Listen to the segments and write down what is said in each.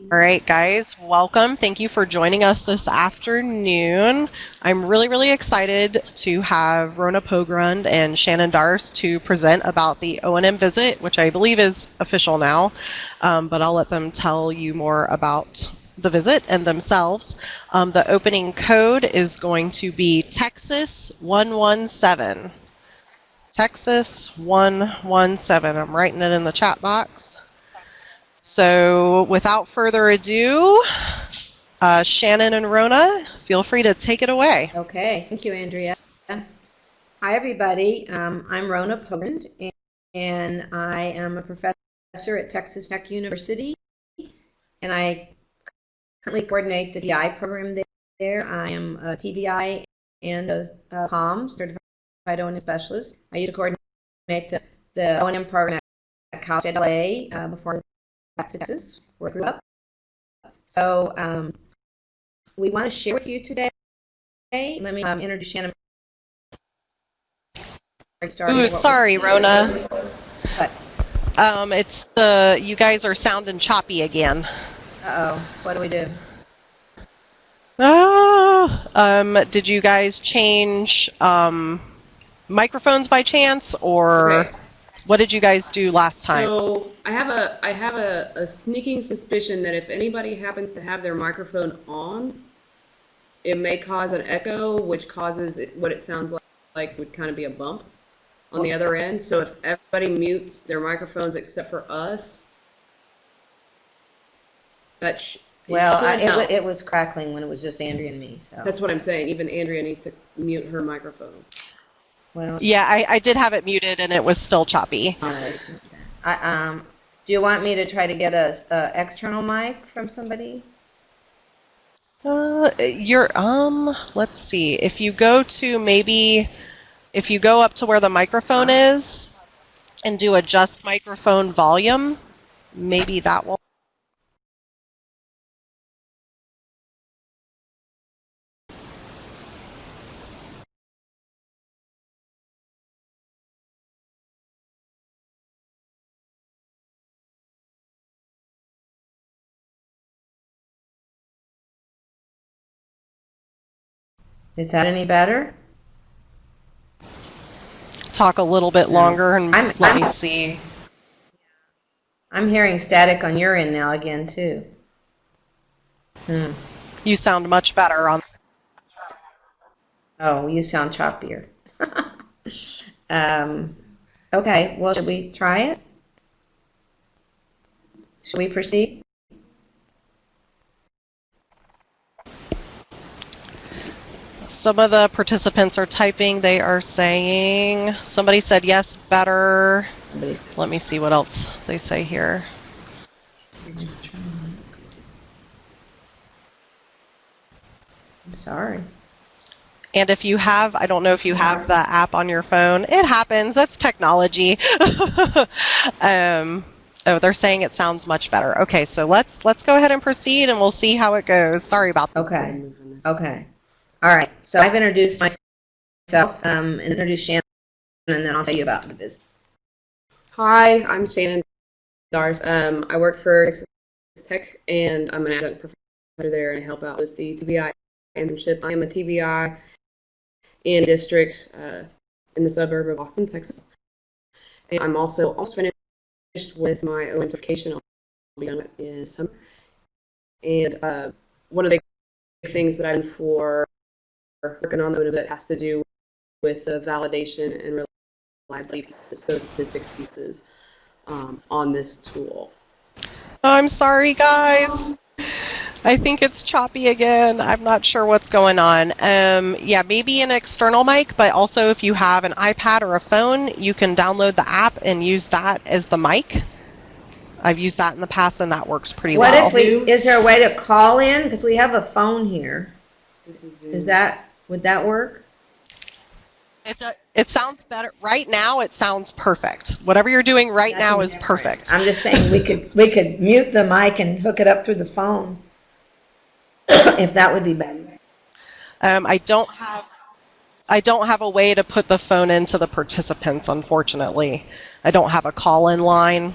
All right, guys, welcome. Thank you for joining us this afternoon. I'm really excited to have Rona Pogrund and Shannon Darst to present about the O&M Vissit, which I believe is official now, but I'll let them tell you more about the visit and themselves. The opening code is going to be Texas 117. Texas 117. I'm writing it in the chat box. So without further ado, Shannon and Rona, feel free to take it away. Okay, thank you, Andrea. Hi, everybody. I'm Rona Pogrund, and I am a professor at Texas Tech University, and I currently coordinate the TBI program there. I am a TBI and a POM, Certified O&M Specialist. I used to coordinate the O&M program at Cal State LA before back to Texas, where I grew up. So we want to share with you today. Let me introduce Shannon. Ooh, sorry, Rona. What? It's you guys are sounding choppy again. Uh-oh, what do we do? Did you guys change microphones by chance, or Okay. What did you guys do last time? So I have a sneaking suspicion that if anybody happens to have their microphone on, it may cause an echo, which causes what it sounds like would kind of be a bump on the other end. So if everybody mutes their microphones except for us, that it was crackling when it was just Andrea and me. So that's what I'm saying. Even Andrea needs to mute her microphone. well, Yeah, I did have it muted and it was still choppy. do you want me to try to get a external mic from somebody? Let's see. If you go up to where the microphone is and do adjust microphone volume, maybe that will. Is that any better? Talk a little bit longer and let me see. I'm hearing static on your end now again too. You sound much better on. Oh, you sound choppier. Okay, well, should we try it? Should we proceed? Some of the participants are typing. They are saying, somebody said yes, better. Let me see what else they say here. I'm sorry. And if you have, I don't know if you have the app on your phone. It happens. That's technology. Oh, they're saying it sounds much better. Okay, so let's go ahead and proceed, and we'll see how it goes. Sorry about that. Okay. All right. So I've introduced myself and introduced Shannon, and then I'll tell you about the visit. Hi, I'm Shannon Darst. I work for Texas Tech, and I'm an adjunct professor there, and I help out with the TBI internship. I am a TBI in district in the suburb of Austin, Texas. And I'm also finished with my O&M certification. I'll be done in summer. And one of the big things that I'm for working on that has to do with the validation and reliability, those statistics pieces on this tool. I'm sorry, guys. I think it's choppy again. I'm not sure what's going on. Yeah, maybe an external mic, but also if you have an iPad or a phone, you can download the app and use that as the mic. I've used that in the past, and that works pretty well. Is there a way to call in? Because we have a phone here. Would that work? It sounds better. Right now, it sounds perfect. Whatever you're doing right now is perfect. I'm just saying we could mute the mic and hook it up through the phone. If that would be better. I don't have a way to put the phone into the participants, unfortunately. I don't have a call-in line.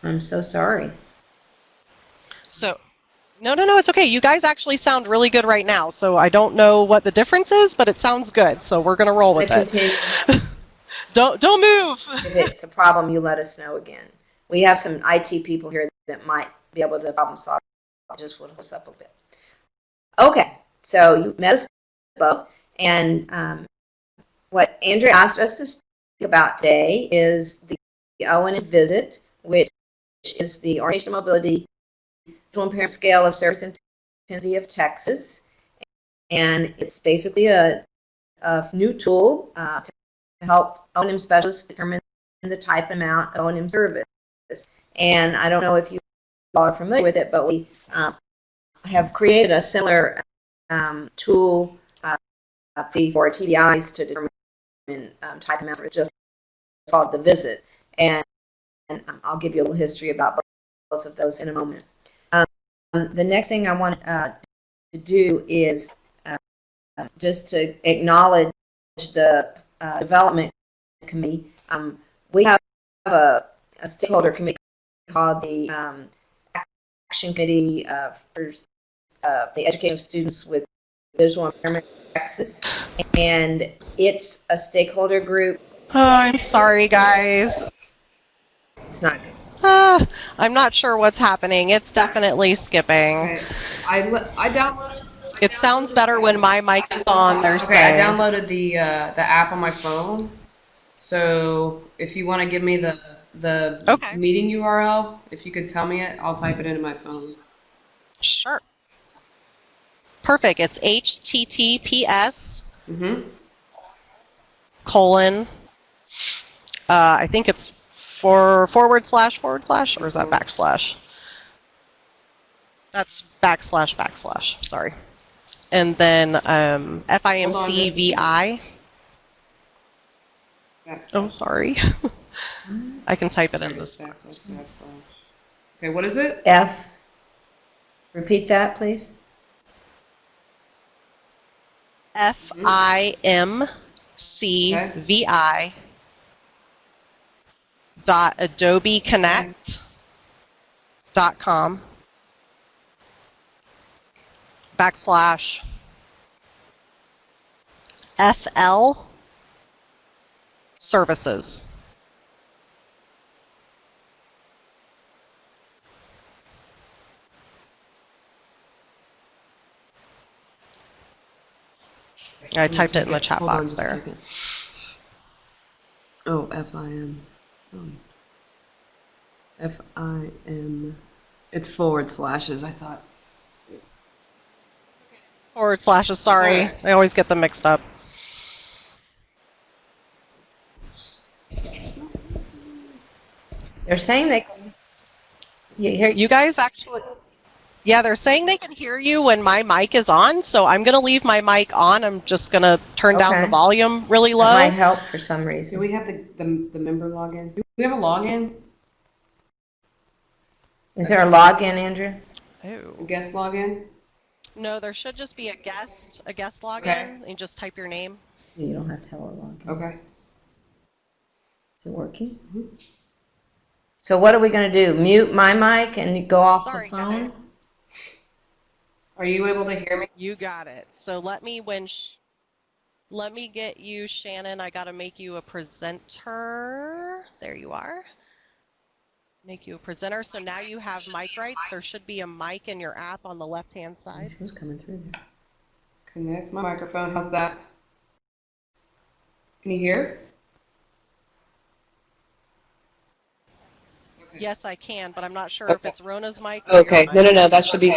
I'm so sorry. So, no, it's okay. You guys actually sound really good right now. So I don't know what the difference is, but it sounds good. So we're gonna roll with it. Don't move. If it's a problem, you let us know again. We have some IT people here that might be able to problem solve. Just will us up a bit. Okay, so you met us both, and what Andrea asked us to speak about today is the O&M Vissit, which is the Orientation Mobility Visual Impairment Scale of Service Intensity of Texas, and it's basically a new tool to help O&M specialists determine the type and amount of O&M service. And I don't know if you all are familiar with it, but we have created a similar tool for TDIs to determine type and amount of service, just called the Visit. And I'll give you a little history about both of those in a moment. The next thing I want to do is just to acknowledge the development committee. We have a stakeholder committee called the Action Committee for the Education of Students with Visual Impairment Texas, and it's a stakeholder group. Oh, I'm sorry, guys. It's not good. I'm not sure what's happening. It's definitely skipping. Okay. I downloaded. It sounds better when my mic is on. They're Okay, saying. I downloaded the app on my phone. So if you want to give me the Okay. meeting URL, if you could tell me it, I'll type it into my phone. Sure. Perfect. It's https colon. I think it's forward slash, or is that backslash? That's backslash. Sorry. And then FIMC-VI. Oh, sorry. I can type it in this box. Okay, what is it? F. Repeat that, please. FIMC-VI .adobeconnect.com backslash FL services. I typed it in the chat box there. Oh, FIM. FIM. It's forward slashes, I thought. Forward slashes, sorry. Alright. I always get them mixed up. They're saying they can. You guys actually, yeah, they're saying they can hear you when my mic is on, so I'm going to leave my mic on. I'm just going to turn down the volume really low. That might help for some Do reason. we have the member login? Do we have a login? Is there a login, Andrew? A Oh. guest login? No, there should just be a guest login, Okay. and just type your name. You don't have to tell a login. Okay. Is it working? So what are we going to do? Mute my mic and go off Sorry, the phone? guys. Are you able to hear me? You got it. So let me get you, Shannon. I got to make you a presenter. There you are. Make you a presenter. So now you have mic rights. There should be a mic in your app on the left-hand side. Who's coming through there? Connect my microphone. How's that? Can you hear? Yes, I can, but I'm not sure if it's Rona's mic or Okay. your mic. No. That should be.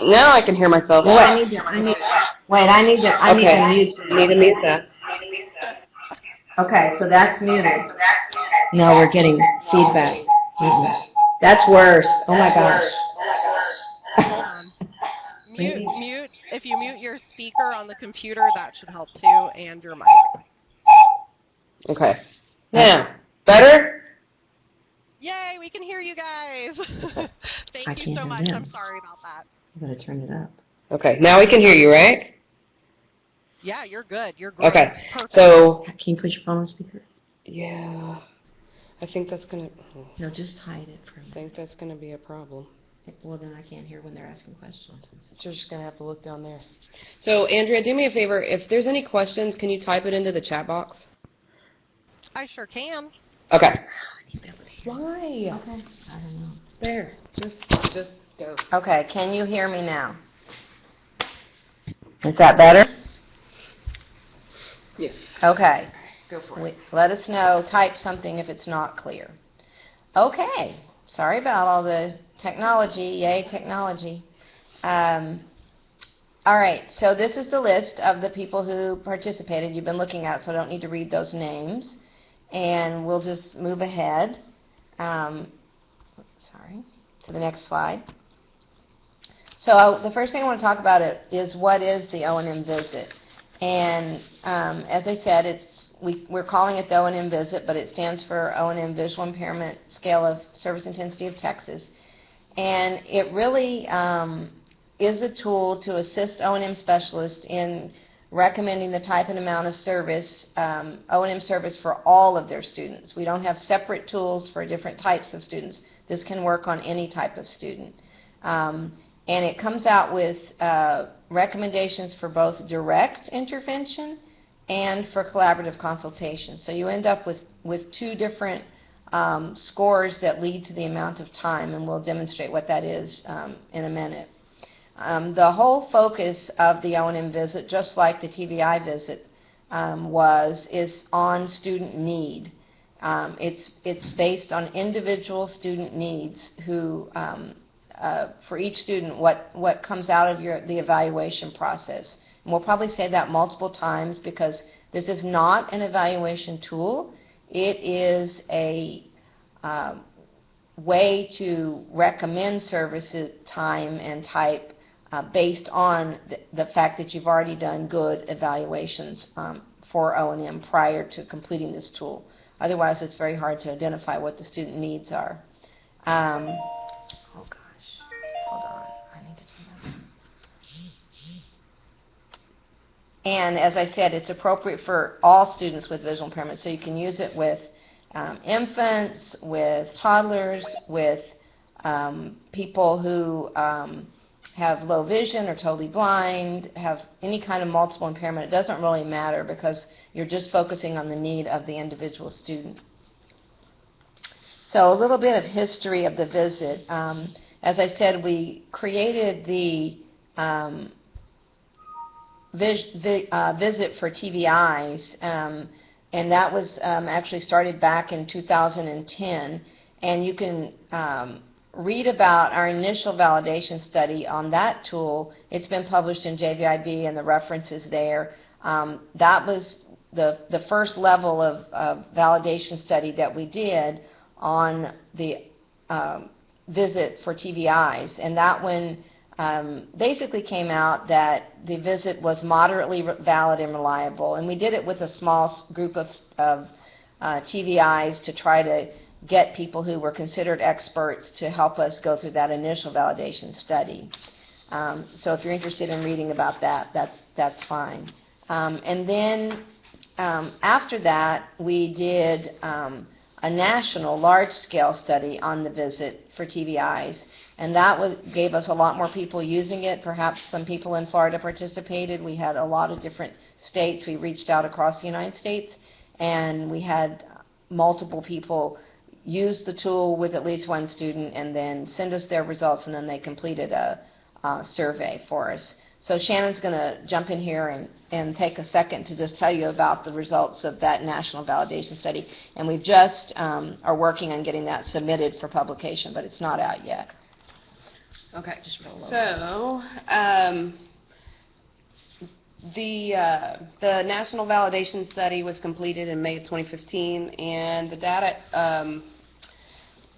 Now I can hear myself. Well, I need to Okay. mute. Need to mute that. Okay, so that's muted. No, we're getting feedback. That's worse. Oh my gosh. Hold on. Mute. If you mute your speaker on the computer, that should help too, and your mic. Okay. Now, better? Yay, we can hear you guys. Thank I you can't so hear much. them. I'm sorry about that. I'm going to turn it up. Okay. Now we can hear you, right? Yeah, you're good. You're great. Okay. Perfect. So, Can you put your phone on speaker? yeah. I think that's going to, No, just hide it for a I minute. think that's going to be a problem. Well, then I can't hear when they're asking questions. You're just going to have to look down there. So, Andrea, do me a favor. If there's any questions, can you type it into the chat box? I sure can. Okay. I need to be able to hear. Why? Okay. I don't know. There. Just go. Okay, can you hear me now? Is that better? Yes. Okay. Go for it. Let us know. Type something if it's not clear. Okay. Sorry about all the technology. Yay, technology. All right. So this is the list of the people who participated. You've been looking at it, so I don't need to read those names. And we'll just move ahead. Sorry. To the next slide. So the first thing I want to talk about is what is the O&M visit. And as I said, we're calling it the O&M Visit, but it stands for O&M Visual Impairment Scale of Service Intensity of Texas. And it really is a tool to assist O&M specialists in recommending the type and amount of service, O&M service for all of their students. We don't have separate tools for different types of students. This can work on any type of student. And it comes out with recommendations for both direct intervention and for collaborative consultation. So you end up with two different scores that lead to the amount of time, and we'll demonstrate what that is in a minute. The whole focus of the O&M visit, just like the TVI visit is on student need. It's based on individual student needs who for each student, what comes out of the evaluation process. And we'll probably say that multiple times because this is not an evaluation tool. It is a way to recommend services, time, and type based on the fact that you've already done good evaluations for O&M prior to completing this tool. Otherwise, it's very hard to identify what the student needs are. Oh gosh, hold on, I need to do that. And as I said, it's appropriate for all students with visual impairment, so you can use it with infants, with toddlers, with people who have low vision or totally blind, have any kind of multiple impairment. It doesn't really matter because you're just focusing on the need of the individual student. So a little bit of history of the visit. As I said, we created the visit for TVIs, and that was actually started back in 2010. And you can read about our initial validation study on that tool. It's been published in JVIB and the references there. That was the first level of validation study that we did on the visit for TVIs, and that one basically came out that the visit was moderately valid and reliable, and we did it with a small group of TVIs to try to get people who were considered experts to help us go through that initial validation study. So if you're interested in reading about that, that's fine. And then after that, we did a national large-scale study on the visit for TVIs, and that gave us a lot more people using it. Perhaps some people in Florida participated. We had a lot of different states. We reached out across the United States, and we had multiple people use the tool with at least one student and then send us their results, and then they completed a survey for us. So Shannon's going to jump in here and take a second to just tell you about the results of that national validation study. And we just are working on getting that submitted for publication, but it's not out yet. Okay, so the national validation study was completed in May of 2015, and the data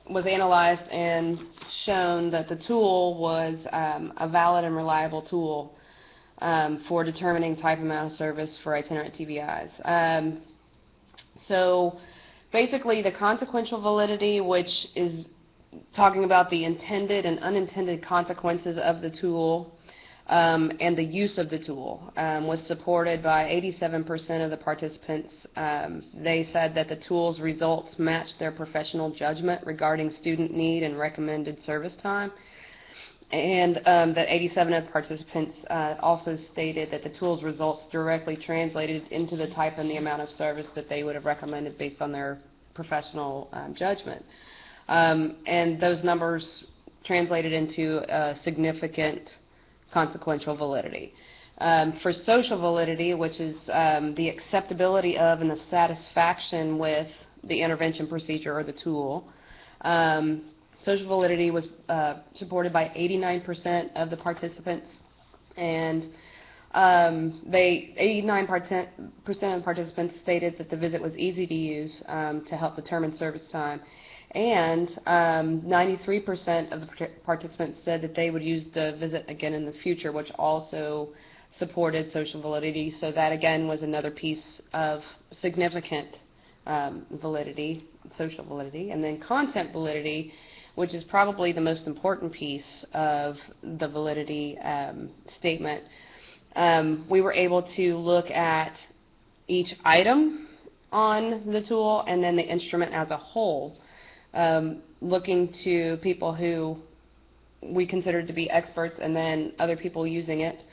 was analyzed and shown that the tool was a valid and reliable tool for determining type amount of service for itinerant TVIs. So basically the consequential validity, which is talking about the intended and unintended consequences of the tool, and the use of the tool was supported by 87% of the participants. They said that the tool's results matched their professional judgment regarding student need and recommended service time. And that 87 of the participants also stated that the tool's results directly translated into the type and the amount of service that they would have recommended based on their professional judgment. And those numbers translated into significant consequential validity. For social validity, which is the acceptability of and the satisfaction with the intervention procedure or the tool, social validity was supported by 89% of the participants, and 89% of the participants stated that the visit was easy to use to help determine service time, and 93% of the participants said that they would use the visit again in the future, which also supported social validity. So that again was another piece of significant validity, social validity. And then content validity, which is probably the most important piece of the validity statement. We were able to look at each item on the tool and then the instrument as a whole, looking to people who we considered to be experts and then other people using it,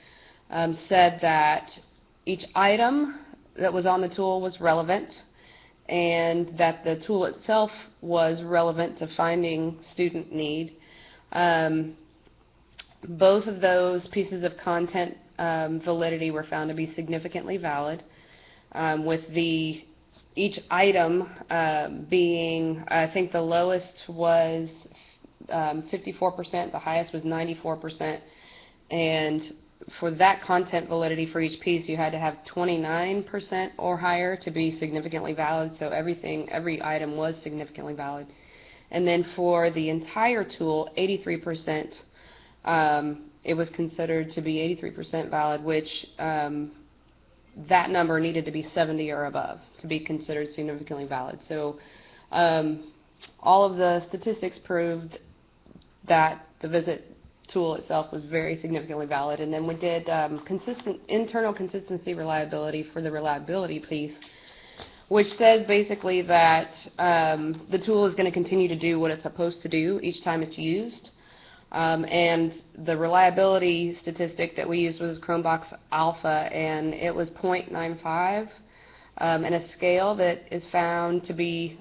said that each item that was on the tool was relevant and that the tool itself was relevant to finding student need. Both of those pieces of content validity were found to be significantly valid, with each item being, I think the lowest was 54%, the highest was 94%, and for that content validity for each piece you had to have 29% or higher to be significantly valid, so every item was significantly valid. And then for the entire tool, 83%, it was considered to be 83% valid, which that number needed to be 70 or above to be considered significantly valid. So all of the statistics proved that the visit tool itself was very significantly valid. And then we did internal consistency reliability for the reliability piece, which says basically that the tool is going to continue to do what it's supposed to do each time it's used. And the reliability statistic that we used was Chromebox Alpha, and it was 0.95, and a scale that is found to be,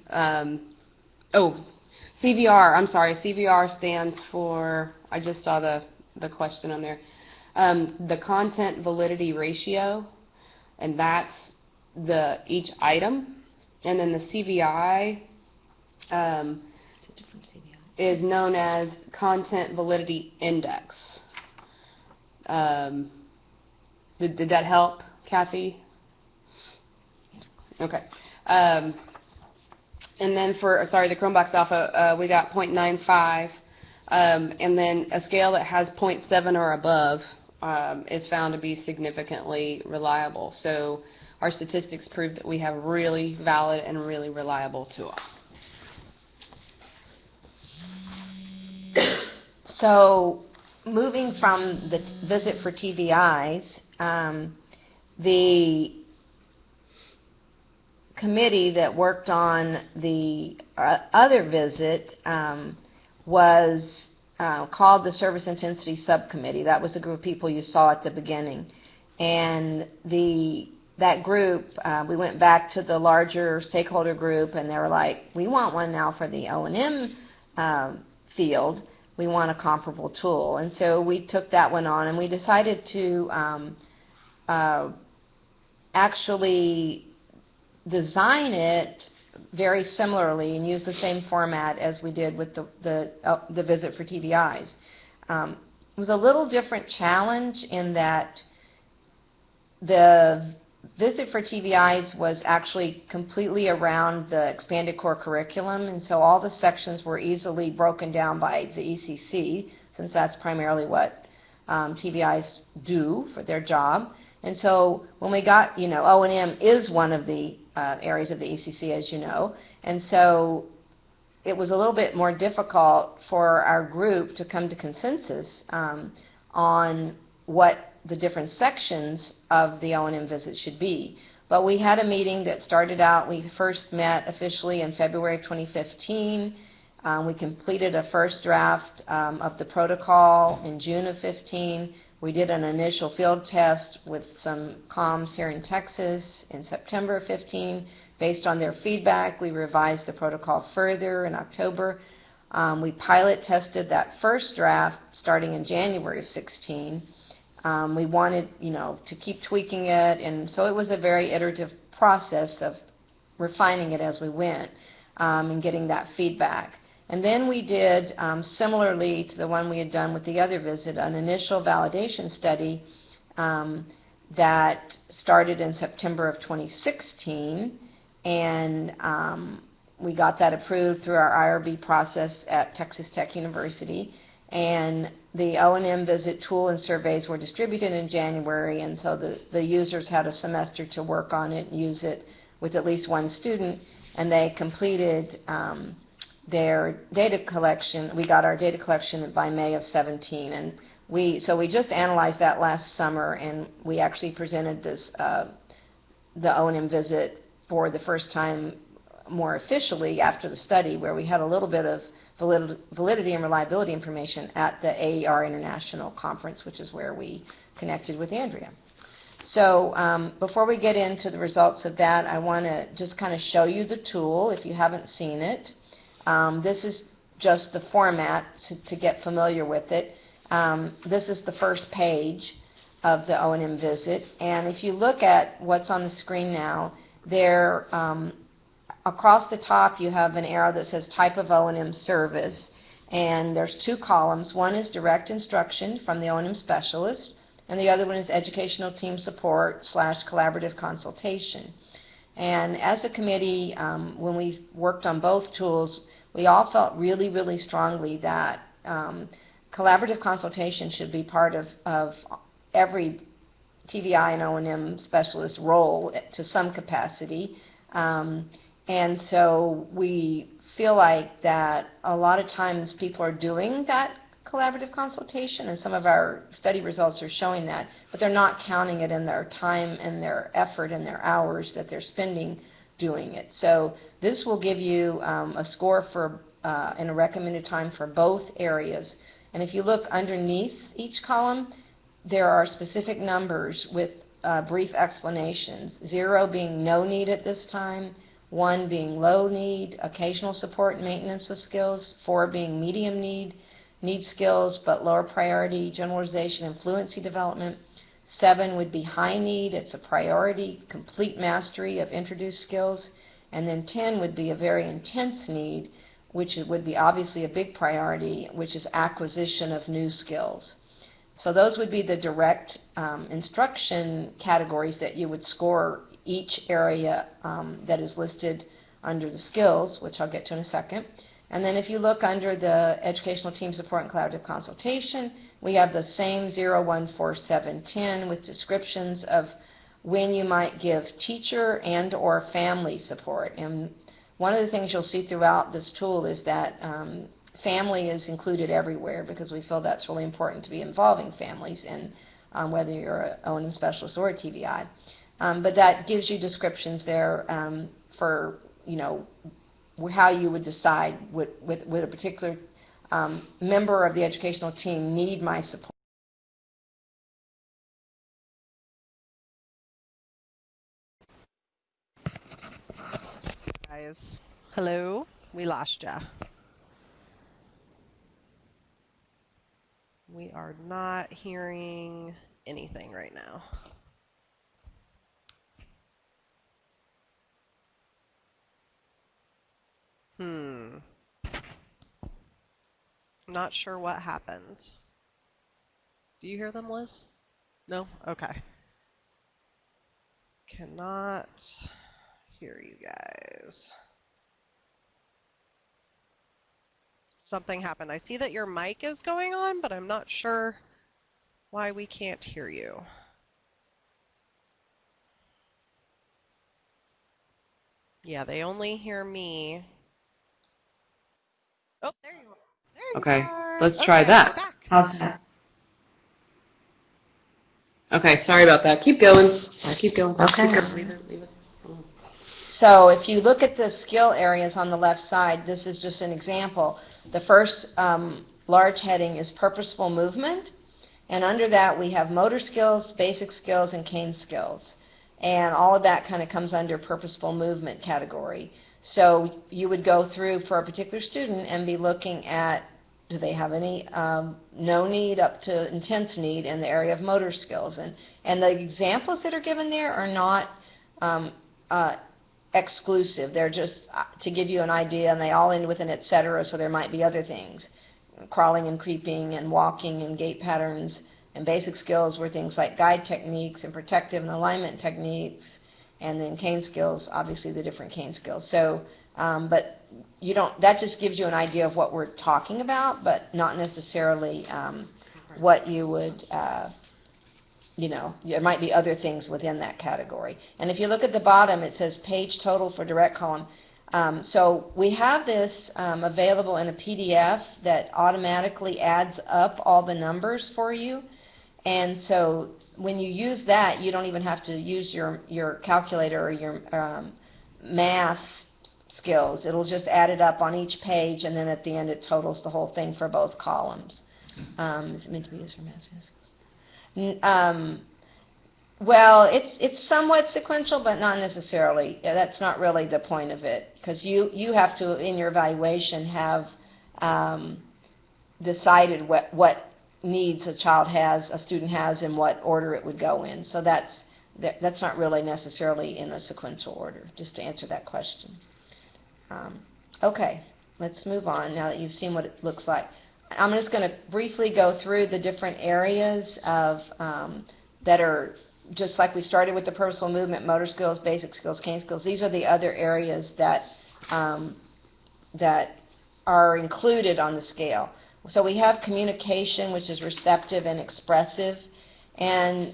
CVR, I'm sorry, CVR stands for, I just saw the question on there, the content validity ratio, and that's each item, and then the CVI, is known as Content Validity Index. Did that help, Kathy? Okay. And then for, the Chromebox Alpha, we got 0.95, and then a scale that has 0.7 or above is found to be significantly reliable. So our statistics prove that we have really valid and really reliable tool. So moving from the visit for TVIs, the committee that worked on the other visit was called the Service Intensity Subcommittee. That was the group of people you saw at the beginning. And that group, we went back to the larger stakeholder group, and they were like, we want one now for the O&M field. We want a comparable tool. And so we took that one on, and we decided to actually design it very similarly and use the same format as we did with the visit for TVIs. It was a little different challenge in that the visit for TVIs was actually completely around the expanded core curriculum, and so all the sections were easily broken down by the ECC, since that's primarily what TVIs do for their job. And so when we got, O&M is one of the areas of the ECC, as you know, and so it was a little bit more difficult for our group to come to consensus on what the different sections of the O&M visit should be. But we had a meeting that started out, we first met officially in February of 2015. We completed a first draft of the protocol in June of 15. We did an initial field test with some comms here in Texas in September of 15. Based on their feedback, we revised the protocol further in October. We pilot tested that first draft starting in January of 16. We wanted, to keep tweaking it, and so it was a very iterative process of refining it as we went and getting that feedback. And then we did, similarly to the one we had done with the other visit, an initial validation study that started in September of 2016, and we got that approved through our IRB process at Texas Tech University. And the O&M visit tool and surveys were distributed in January, and so the users had a semester to work on it and use it with at least one student, and they completed their data collection. We got our data collection by May of 17, and we just analyzed that last summer, and we actually presented this the O&M visit for the first time more officially after the study, where we had a little bit of validity and reliability information at the AER International Conference, which is where we connected with Andrea. So before we get into the results of that, I want to just kind of show you the tool if you haven't seen it. This is just the format to get familiar with it. This is the first page of the O&M visit, and if you look at what's on the screen now, there across the top you have an arrow that says type of O&M service, and there's two columns. One is direct instruction from the O&M specialist, and the other one is educational team support / collaborative consultation. And as a committee, when we worked on both tools, we all felt really, really strongly that collaborative consultation should be part of every TVI and O&M specialist role to some capacity. And so we feel like that a lot of times people are doing that collaborative consultation, and some of our study results are showing that, but they're not counting it in their time and their effort and their hours that they're spending doing it. So this will give you a score for and a recommended time for both areas. And if you look underneath each column, there are specific numbers with brief explanations. 0 being no need at this time, 1 being low need, occasional support and maintenance of skills, 4 being medium need skills but lower priority, generalization and fluency development. 7 would be high need, it's a priority, complete mastery of introduced skills. And then 10 would be a very intense need, which would be obviously a big priority, which is acquisition of new skills. So those would be the direct instruction categories that you would score each area that is listed under the skills, which I'll get to in a second. And then if you look under the educational team support and collaborative consultation, we have the same 0, 1, 4, 7, 10 with descriptions of when you might give teacher and or family support. And one of the things you'll see throughout this tool is that family is included everywhere, because we feel that's really important to be involving families in whether you're an O&M specialist or a TVI. But that gives you descriptions there for, how you would decide would a particular member of the educational team need my support. Guys, hello, we lost ya. We are not hearing anything right now. Not sure what happened. Do you hear them, Liz? No? Okay. Cannot hear you guys. Something happened. I see that your mic is going on, but I'm not sure why we can't hear you. Yeah, they only hear me. Oh, there you are. There you Okay, are. let's try Okay, that. we're back. How's that? Okay, sorry about that. Keep going. Keep going. Okay. Keep going. Leave it. So if you look at the skill areas on the left side, this is just an example. The first large heading is purposeful movement, and under that we have motor skills, basic skills, and cane skills. And all of that kind of comes under purposeful movement category. So you would go through for a particular student and be looking at, do they have any no need up to intense need in the area of motor skills? And the examples that are given there are not exclusive. They're just to give you an idea, and they all end with an et cetera, so there might be other things. Crawling and creeping and walking and gait patterns, and basic skills were things like guide techniques and protective and alignment techniques, and then cane skills, obviously the different cane skills. So, but you don't, that just gives you an idea of what we're talking about, but not necessarily what you would, you know, there might be other things within that category. And if you look at the bottom, it says page total for direct column. So we have this available in a PDF that automatically adds up all the numbers for you. And so when you use that, you don't even have to use your calculator or your math skills. It'll just add it up on each page, and then at the end it totals the whole thing for both columns. Is it meant to be used for math skills? Well, it's somewhat sequential, but not necessarily. That's not really the point of it, because you have to, in your evaluation, have decided what needs a student has, and what order it would go in. So that's not really necessarily in a sequential order, just to answer that question. Okay, let's move on now that you've seen what it looks like. I'm just going to briefly go through the different areas of that are just like we started with the purposeful movement, motor skills, basic skills, cane skills. These are the other areas that that are included on the scale. So we have communication, which is receptive and expressive, and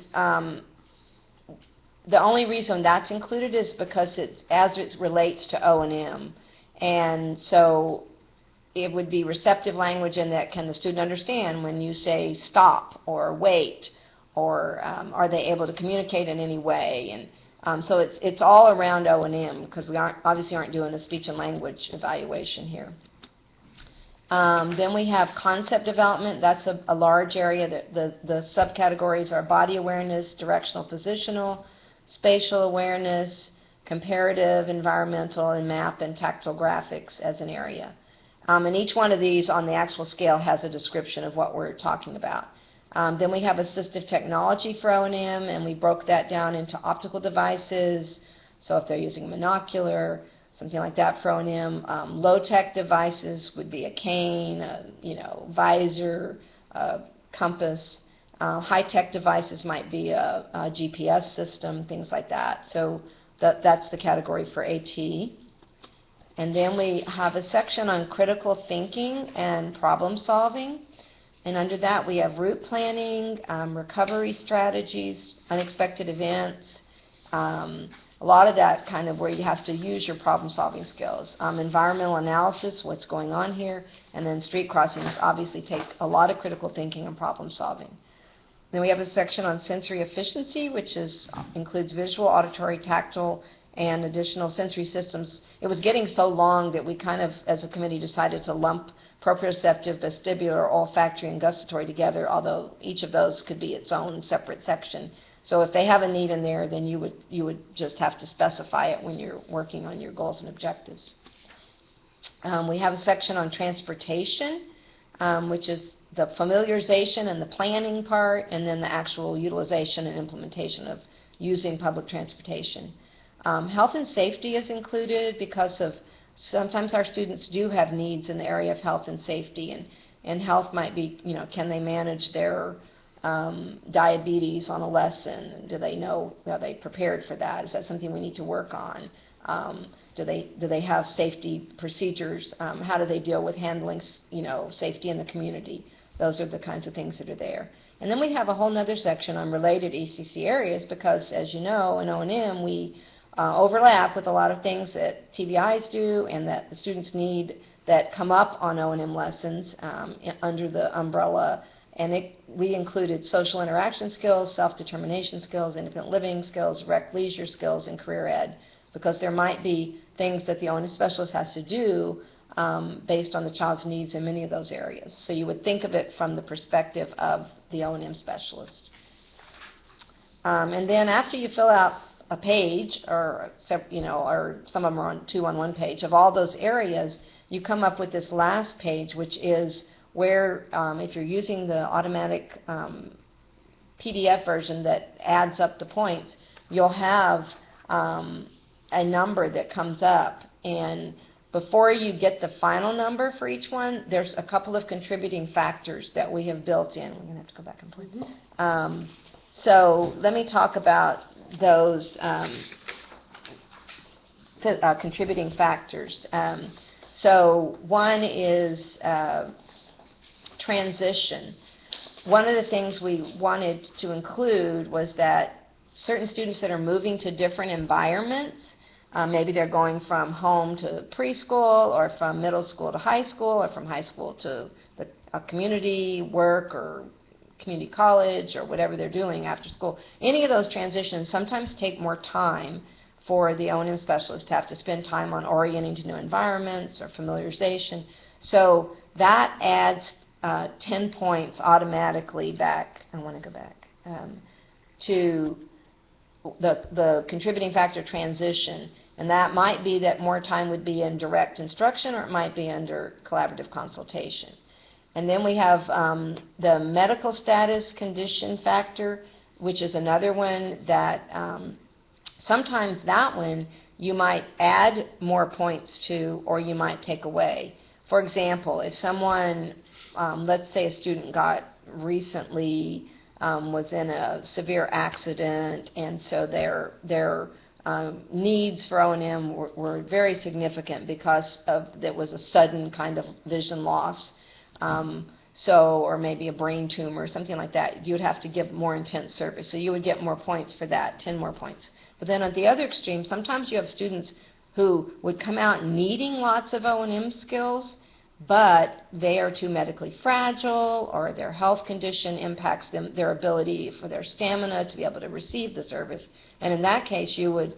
the only reason that's included is because as it relates to O&M, and so it would be receptive language in that can the student understand when you say stop or wait, or are they able to communicate in any way? And so it's all around O&M, because we obviously aren't doing a speech and language evaluation here. Then we have concept development. That's a large area. The subcategories are body awareness, directional positional, spatial awareness, comparative, environmental, and map and tactile graphics as an area. And each one of these on the actual scale has a description of what we're talking about. Then we have assistive technology for O&M, and we broke that down into optical devices, so if they're using a monocular, something like that for O&M. Low-tech devices would be a cane, visor, compass. High-tech devices might be a GPS system, things like that. So that's the category for AT. And then we have a section on critical thinking and problem solving. And under that we have route planning, recovery strategies, unexpected events, a lot of that kind of where you have to use your problem-solving skills. Environmental analysis, what's going on here, and then street crossings obviously take a lot of critical thinking and problem-solving. Then we have a section on sensory efficiency, which includes visual, auditory, tactile, and additional sensory systems. It was getting so long that we kind of, as a committee, decided to lump proprioceptive, vestibular, olfactory, and gustatory together, although each of those could be its own separate section. So if they have a need in there, then you would just have to specify it when you're working on your goals and objectives. We have a section on transportation, which is the familiarization and the planning part, and then the actual utilization and implementation of using public transportation. Health and safety is included because of sometimes our students do have needs in the area of health and safety, and health might be, can they manage their diabetes on a lesson? Do they know, are they prepared for that? Is that something we need to work on? Do they have safety procedures? How do they deal with handling, safety in the community? Those are the kinds of things that are there. And then we have a whole other section on related ECC areas because, as you know, in O&M we overlap with a lot of things that TVIs do and that the students need that come up on O&M lessons under the umbrella we included social interaction skills, self-determination skills, independent living skills, rec leisure skills, and career ed, because there might be things that the O&M specialist has to do based on the child's needs in many of those areas. So you would think of it from the perspective of the O&M specialist. And then after you fill out a page, or some of them are on 2 on 1 page, of all those areas, you come up with this last page, which is where, if you're using the automatic PDF version that adds up the points, you'll have a number that comes up. And before you get the final number for each one, there's a couple of contributing factors that we have built in. We're going to have to go back and play. So let me talk about those contributing factors. So one is transition. One of the things we wanted to include was that certain students that are moving to different environments, maybe they're going from home to preschool, or from middle school to high school, or from high school to a community work or community college, or whatever they're doing after school. Any of those transitions sometimes take more time for the O&M specialist to have to spend time on orienting to new environments or familiarization. So that adds 10 points automatically back. I want to go back to the contributing factor transition. And that might be that more time would be in direct instruction, or it might be under collaborative consultation. And then we have the medical status condition factor, which is another one that sometimes that one you might add more points to, or you might take away. For example, if someone, let's say a student got recently was in a severe accident, and so their needs for O&M were very significant because it was a sudden kind of vision loss. Or maybe a brain tumor or something like that, you would have to give more intense service. So you would get more points for that, 10 more points. But then at the other extreme, sometimes you have students who would come out needing lots of O&M skills, but they are too medically fragile, or their health condition impacts their ability for their stamina to be able to receive the service. And in that case, you would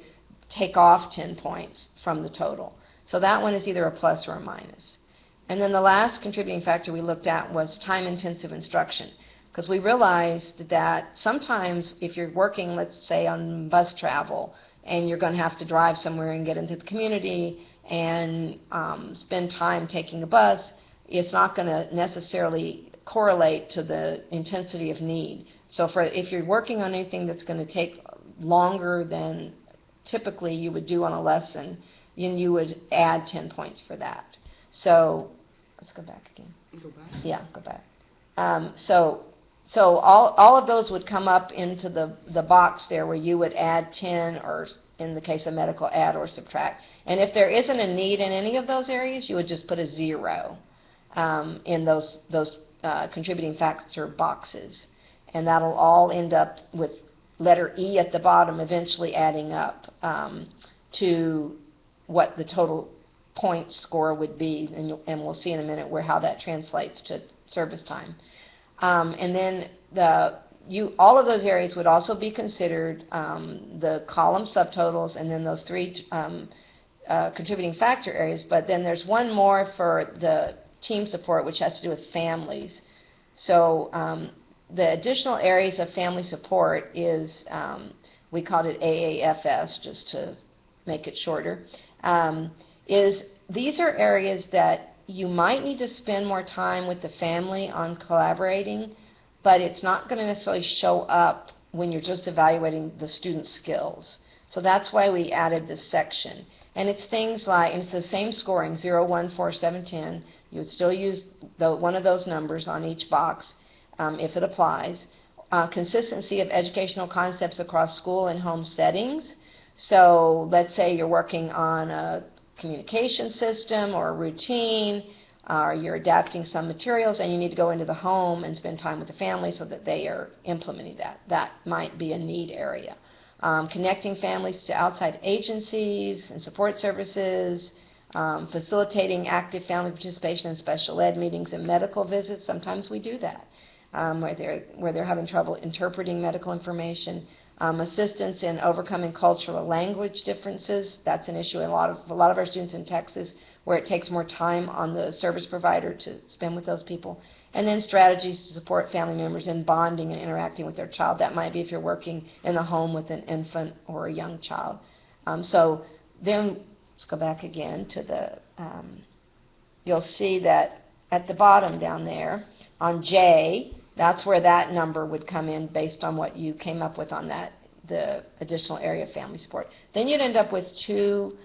take off 10 points from the total. So that one is either a plus or a minus. And then the last contributing factor we looked at was time-intensive instruction, because we realized that sometimes if you're working, let's say, on bus travel, and you're going to have to drive somewhere and get into the community and spend time taking a bus, it's not going to necessarily correlate to the intensity of need. So if you're working on anything that's going to take longer than typically you would do on a lesson, then you would add 10 points for that. So let's go back again. Go back? Yeah, go back. So all of those would come up into the box there where you would add 10, or in the case of medical, add or subtract. And if there isn't a need in any of those areas, you would just put a 0 in those contributing factor boxes. And that'll all end up with letter E at the bottom, eventually adding up to what the total point score would be, and we'll see in a minute how that translates to service time. And then all of those areas would also be considered the column subtotals, and then those 3 contributing factor areas. But then there's one more for the team support, which has to do with families. So the additional areas of family support is, we called it AAFS just to make it shorter, these are areas that you might need to spend more time with the family on collaborating, but it's not going to necessarily show up when you're just evaluating the student's skills. So that's why we added this section. And it's things like, and it's the same scoring, 0, 1, 4, 7, 10. You would still use one of those numbers on each box if it applies. Consistency of educational concepts across school and home settings. So let's say you're working on a communication system or a routine, or you're adapting some materials and you need to go into the home and spend time with the family so that they are implementing that. That might be a need area. Connecting families to outside agencies and support services, facilitating active family participation in special ed meetings and medical visits. Sometimes we do that. where they're having trouble interpreting medical information. Assistance in overcoming cultural or language differences. That's an issue in a lot of our students in Texas, where it takes more time on the service provider to spend with those people. And then strategies to support family members in bonding and interacting with their child. That might be if you're working in a home with an infant or a young child. So then let's go back again to the, you'll see that at the bottom down there on J, that's where that number would come in based on what you came up with on that, the additional area of family support. Then you'd end up with two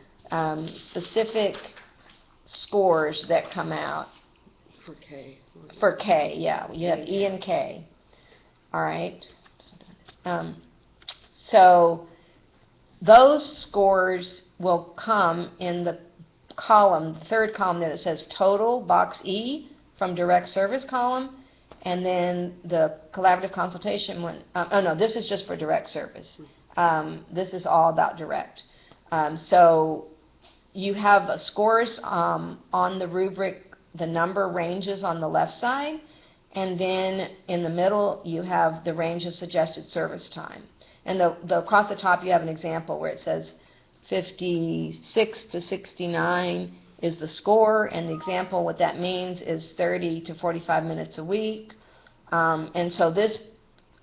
specific scores that come out. For K. For K, yeah. You have E and K. All right. So those scores will come in the column, the third column that it says total, box E, from direct service column. And then the collaborative consultation one, oh no, this is just for direct service. This is all about direct. So you have scores on the rubric, the number ranges on the left side, and then in the middle you have the range of suggested service time. And across the top you have an example where it says 56 to 69 is the score, and the example, what that means is 30 to 45 minutes a week. And so this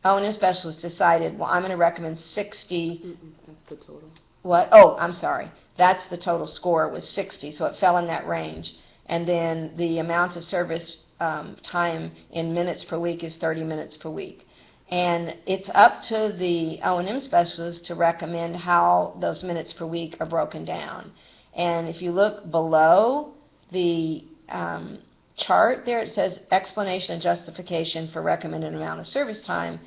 O&M specialist decided, well, I'm going to recommend 60. That's the total. What? Oh, I'm sorry. That's the total score was 60, so it fell in that range. And then the amount of service time in minutes per week is 30 minutes per week. And it's up to the O&M specialist to recommend how those minutes per week are broken down. And if you look below the chart there, it says explanation and justification for recommended amount of service time.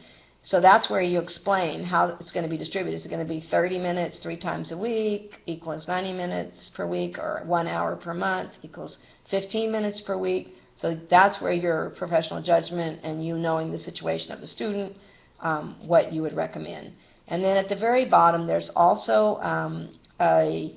So that's where you explain how it's going to be distributed. Is it going to be 30 minutes 3 times a week equals 90 minutes per week, or 1 hour per month equals 15 minutes per week? So that's where your professional judgment and you knowing the situation of the student, what you would recommend. And then at the very bottom, there's also a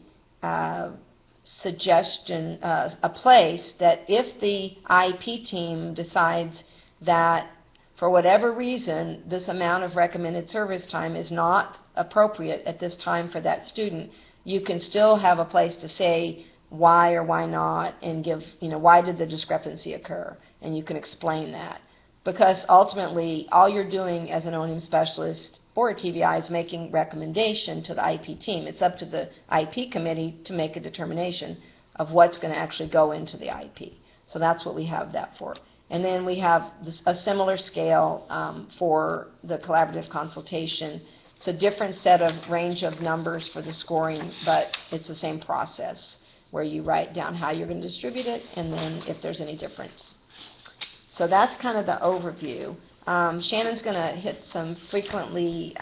suggestion, a place that if the IEP team decides that for whatever reason this amount of recommended service time is not appropriate at this time for that student, you can still have a place to say why or why not, and give, why did the discrepancy occur, and you can explain that. Because ultimately all you're doing as an O&M specialist or a TVI is making recommendation to the IEP team. It's up to the IEP committee to make a determination of what's going to actually go into the IEP. So that's what we have that for. And then we have a similar scale for the collaborative consultation. It's a different set of range of numbers for the scoring, but it's the same process where you write down how you're going to distribute it and then if there's any difference. So that's kind of the overview. Shannon's going to hit some frequently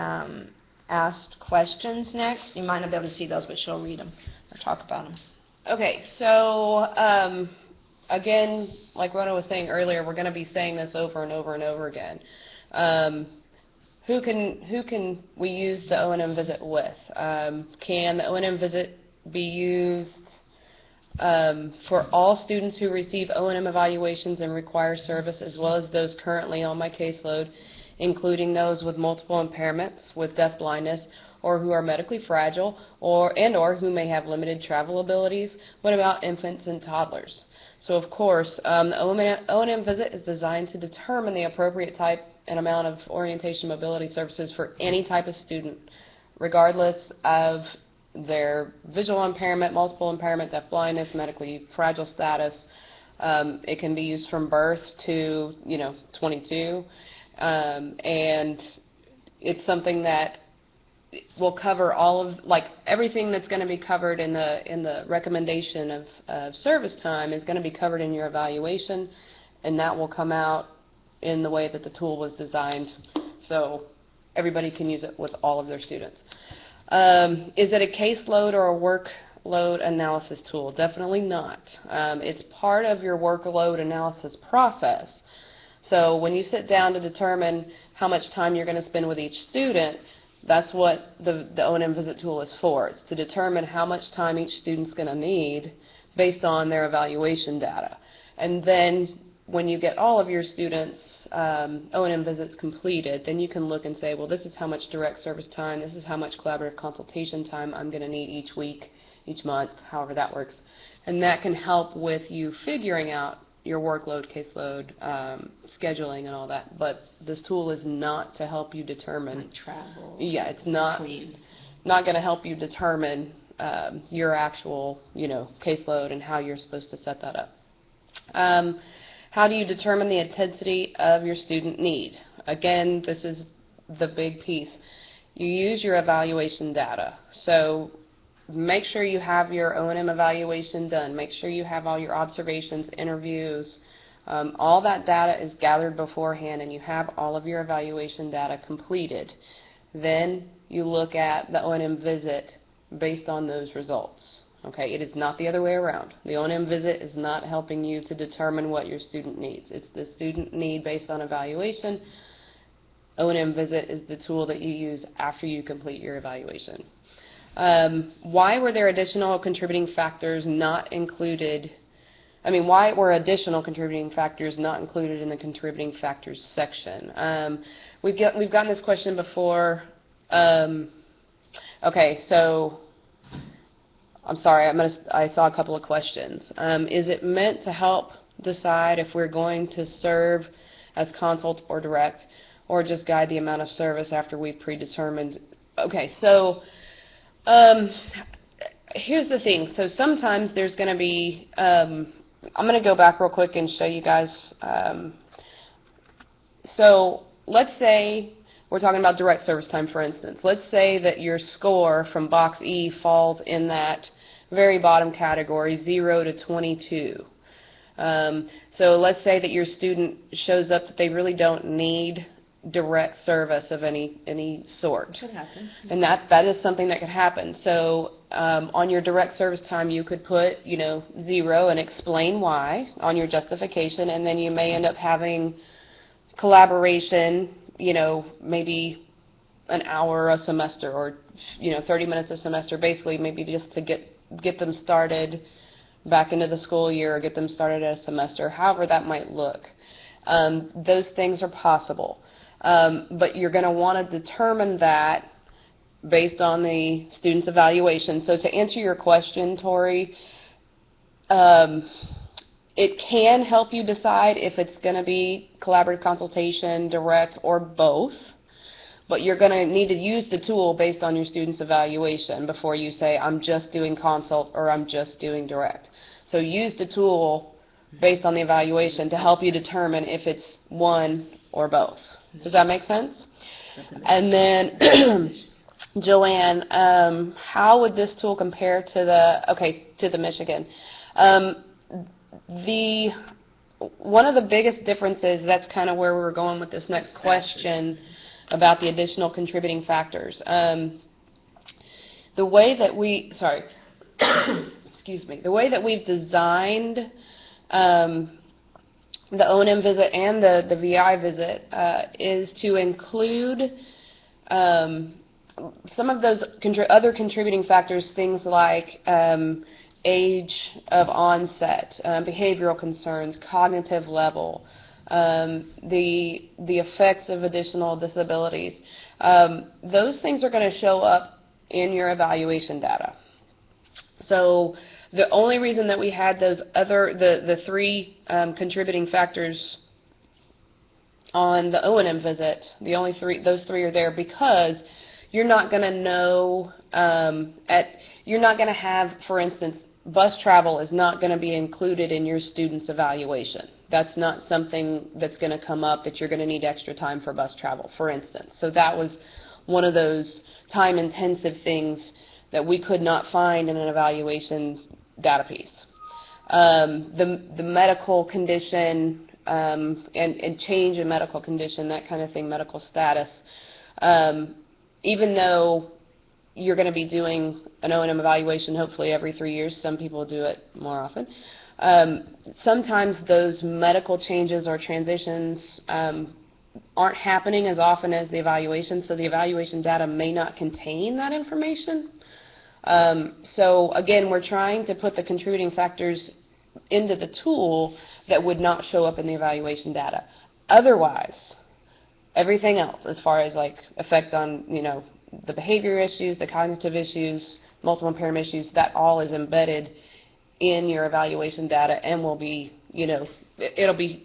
asked questions next. You might not be able to see those, but she'll read them or talk about them. Okay, so again, like Rona was saying earlier, we're going to be saying this over and over and over again. Who can we use the O&M visit with? Can the O&M visit be used for all students who receive O&M evaluations and require service, as well as those currently on my caseload, including those with multiple impairments, with deaf blindness, or who are medically fragile, or who may have limited travel abilities? What about infants and toddlers? So of course, the O&M visit is designed to determine the appropriate type and amount of orientation mobility services for any type of student, regardless of their visual impairment, multiple impairment, deaf blindness, medically fragile status. It can be used from birth to 22, and it's something that will cover all of, everything that's going to be covered in the recommendation of service time is going to be covered in your evaluation, and that will come out in the way that the tool was designed, so everybody can use it with all of their students. Is it a caseload or a workload analysis tool? Definitely not. It's part of your workload analysis process. So when you sit down to determine how much time you're going to spend with each student, that's what the O&M visit tool is for. It's to determine how much time each student's going to need based on their evaluation data. And then when you get all of your students' O&M visits completed, then you can look and say, well, this is how much direct service time, this is how much collaborative consultation time I'm going to need each week, each month, however that works. And that can help with you figuring out your workload, caseload, scheduling, and all that. But this tool is not to help you determine. Like travel. Yeah, it's not going to help you determine your actual, caseload and how you're supposed to set that up. How do you determine the intensity of your student need? Again, this is the big piece. You use your evaluation data. So make sure you have your O&M evaluation done. Make sure you have all your observations, interviews. All that data is gathered beforehand, and you have all of your evaluation data completed. Then you look at the O&M visit based on those results. Okay, it is not the other way around. The O&M visit is not helping you to determine what your student needs. It's the student need based on evaluation. O&M visit is the tool that you use after you complete your evaluation. Why were there additional contributing factors not included? Why were additional contributing factors not included in the contributing factors section? We've gotten this question before. Okay, so I'm sorry, I saw a couple of questions. Is it meant to help decide if we're going to serve as consult or direct, or just guide the amount of service after we've predetermined? Okay, so here's the thing. So sometimes there's going to be, I'm going to go back real quick and show you guys. So let's say we're talking about direct service time, for instance. Let's say that your score from box E falls in that very bottom category, 0 to 22. So let's say that your student shows up that they really don't need direct service of any sort. Could happen. And that is something that could happen. So on your direct service time, you could put 0 and explain why on your justification, and then you may end up having collaboration, maybe an hour a semester, or 30 minutes a semester, basically maybe just to get them started back into the school year, or get them started at a semester, however that might look. Those things are possible. But you're going to want to determine that based on the student's evaluation. So to answer your question, Tori, it can help you decide if it's going to be collaborative consultation, direct, or both. But you're going to need to use the tool based on your student's evaluation before you say, I'm just doing consult or I'm just doing direct. So use the tool based on the evaluation to help you determine if it's one or both. Does that make sense? And then, Joanne, how would this tool compare to the Michigan? One of the biggest differences, that's kind of where we're going with this next question about the additional contributing factors. The way that we've designed the O&M visit and the VI visit is to include some of those other contributing factors, things like age of onset, behavioral concerns, cognitive level, the effects of additional disabilities. Those things are going to show up in your evaluation data. So the only reason that we had those the three contributing factors on the O&M visit, those three are there because you're not going to know, you're not going to have, for instance, bus travel is not going to be included in your student's evaluation. That's not something that's going to come up that you're going to need extra time for bus travel, for instance. So that was one of those time-intensive things that we could not find in an evaluation data piece. The medical condition and change in medical condition, that kind of thing, medical status, even though you're going to be doing an O&M evaluation hopefully every 3 years, some people do it more often, sometimes those medical changes or transitions aren't happening as often as the evaluation, so the evaluation data may not contain that information. So again, we're trying to put the contributing factors into the tool that would not show up in the evaluation data. Otherwise, everything else, as far as like effect on, the behavior issues, the cognitive issues, multiple impairment issues, that all is embedded in your evaluation data and will be, it'll be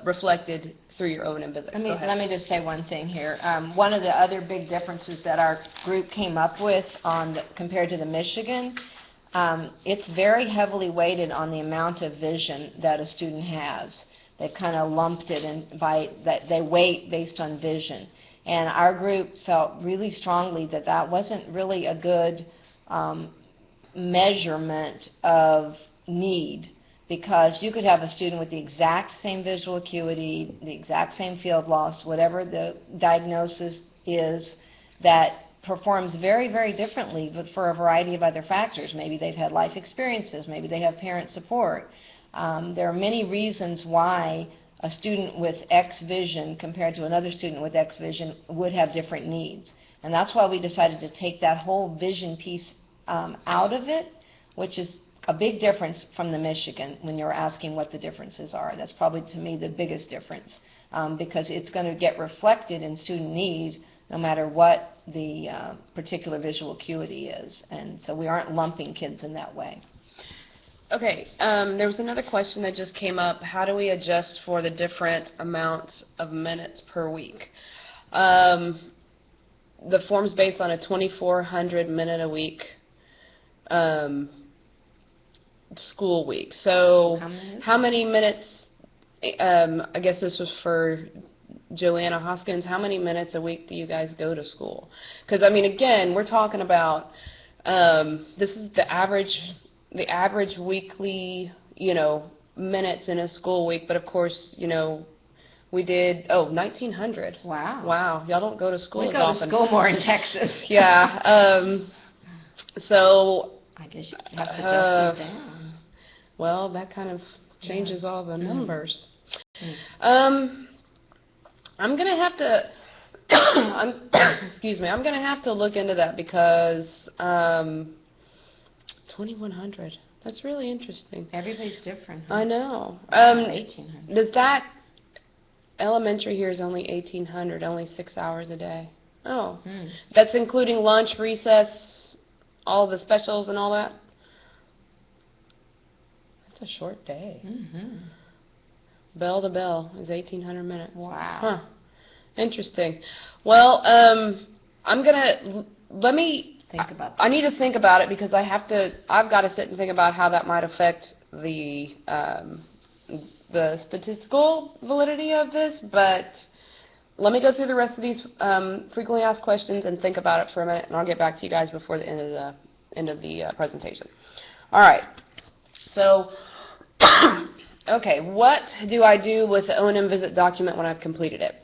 reflected through your O&M visit. Let me just say one thing here. One of the other big differences that our group came up with compared to the Michigan, it's very heavily weighted on the amount of vision that a student has. They've kind of lumped it that they weight based on vision. And our group felt really strongly that that wasn't really a good measurement of need, because you could have a student with the exact same visual acuity, the exact same field loss, whatever the diagnosis is, that performs very, very differently, but for a variety of other factors. Maybe they've had life experiences, maybe they have parent support. There are many reasons why a student with X vision compared to another student with X vision would have different needs. And that's why we decided to take that whole vision piece out of it, which is a big difference from the Michigan when you're asking what the differences are. That's probably, to me, the biggest difference, because it's going to get reflected in student need no matter what the particular visual acuity is. And so we aren't lumping kids in that way. Okay, there was another question that just came up. How do we adjust for the different amounts of minutes per week? The form's based on a 2,400 minute a week school week. So how many minutes, I guess this was for Joanna Hoskins, how many minutes a week do you guys go to school? Because, again, we're talking about, this is the average weekly, minutes in a school week. But, of course, we did, 1,900. Wow. Y'all don't go to school as often. We go to school more in Texas. Yeah. So I guess you have to adjust it down. Well, that kind of changes all the numbers. I'm going to have to, excuse me, I'm going to have to look into that, because 2,100, that's really interesting. Everybody's different. Huh? I know. 1,800. Does that, elementary here is only 1,800, only 6 hours a day. Oh, that's including lunch, recess, all the specials and all that? That's a short day. Bell to bell is 1,800 minutes. Wow. Huh. Interesting. Well, let me think about that. I need to think about it, because I've got to sit and think about how that might affect the statistical validity of this. But let me go through the rest of these frequently asked questions and think about it for a minute, and I'll get back to you guys before the end of the presentation. All right. So, okay, what do I do with the O&M visit document when I've completed it?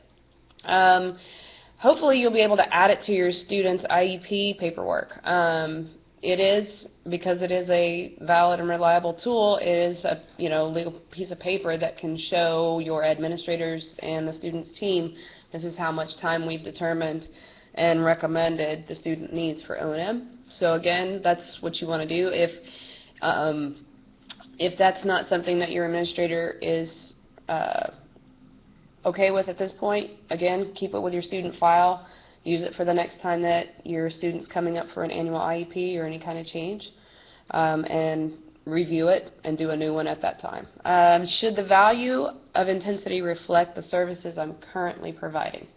Hopefully you'll be able to add it to your student's IEP paperwork. It is, because it is a valid and reliable tool, it is a legal piece of paper that can show your administrators and the student's team, this is how much time we've determined and recommended the student needs for O&M. So again, that's what you want to do. If that's not something that your administrator is okay with at this point, again, keep it with your student file. Use it for the next time that your student's coming up for an annual IEP or any kind of change, and review it and do a new one at that time. Should the value of intensity reflect the services I'm currently providing?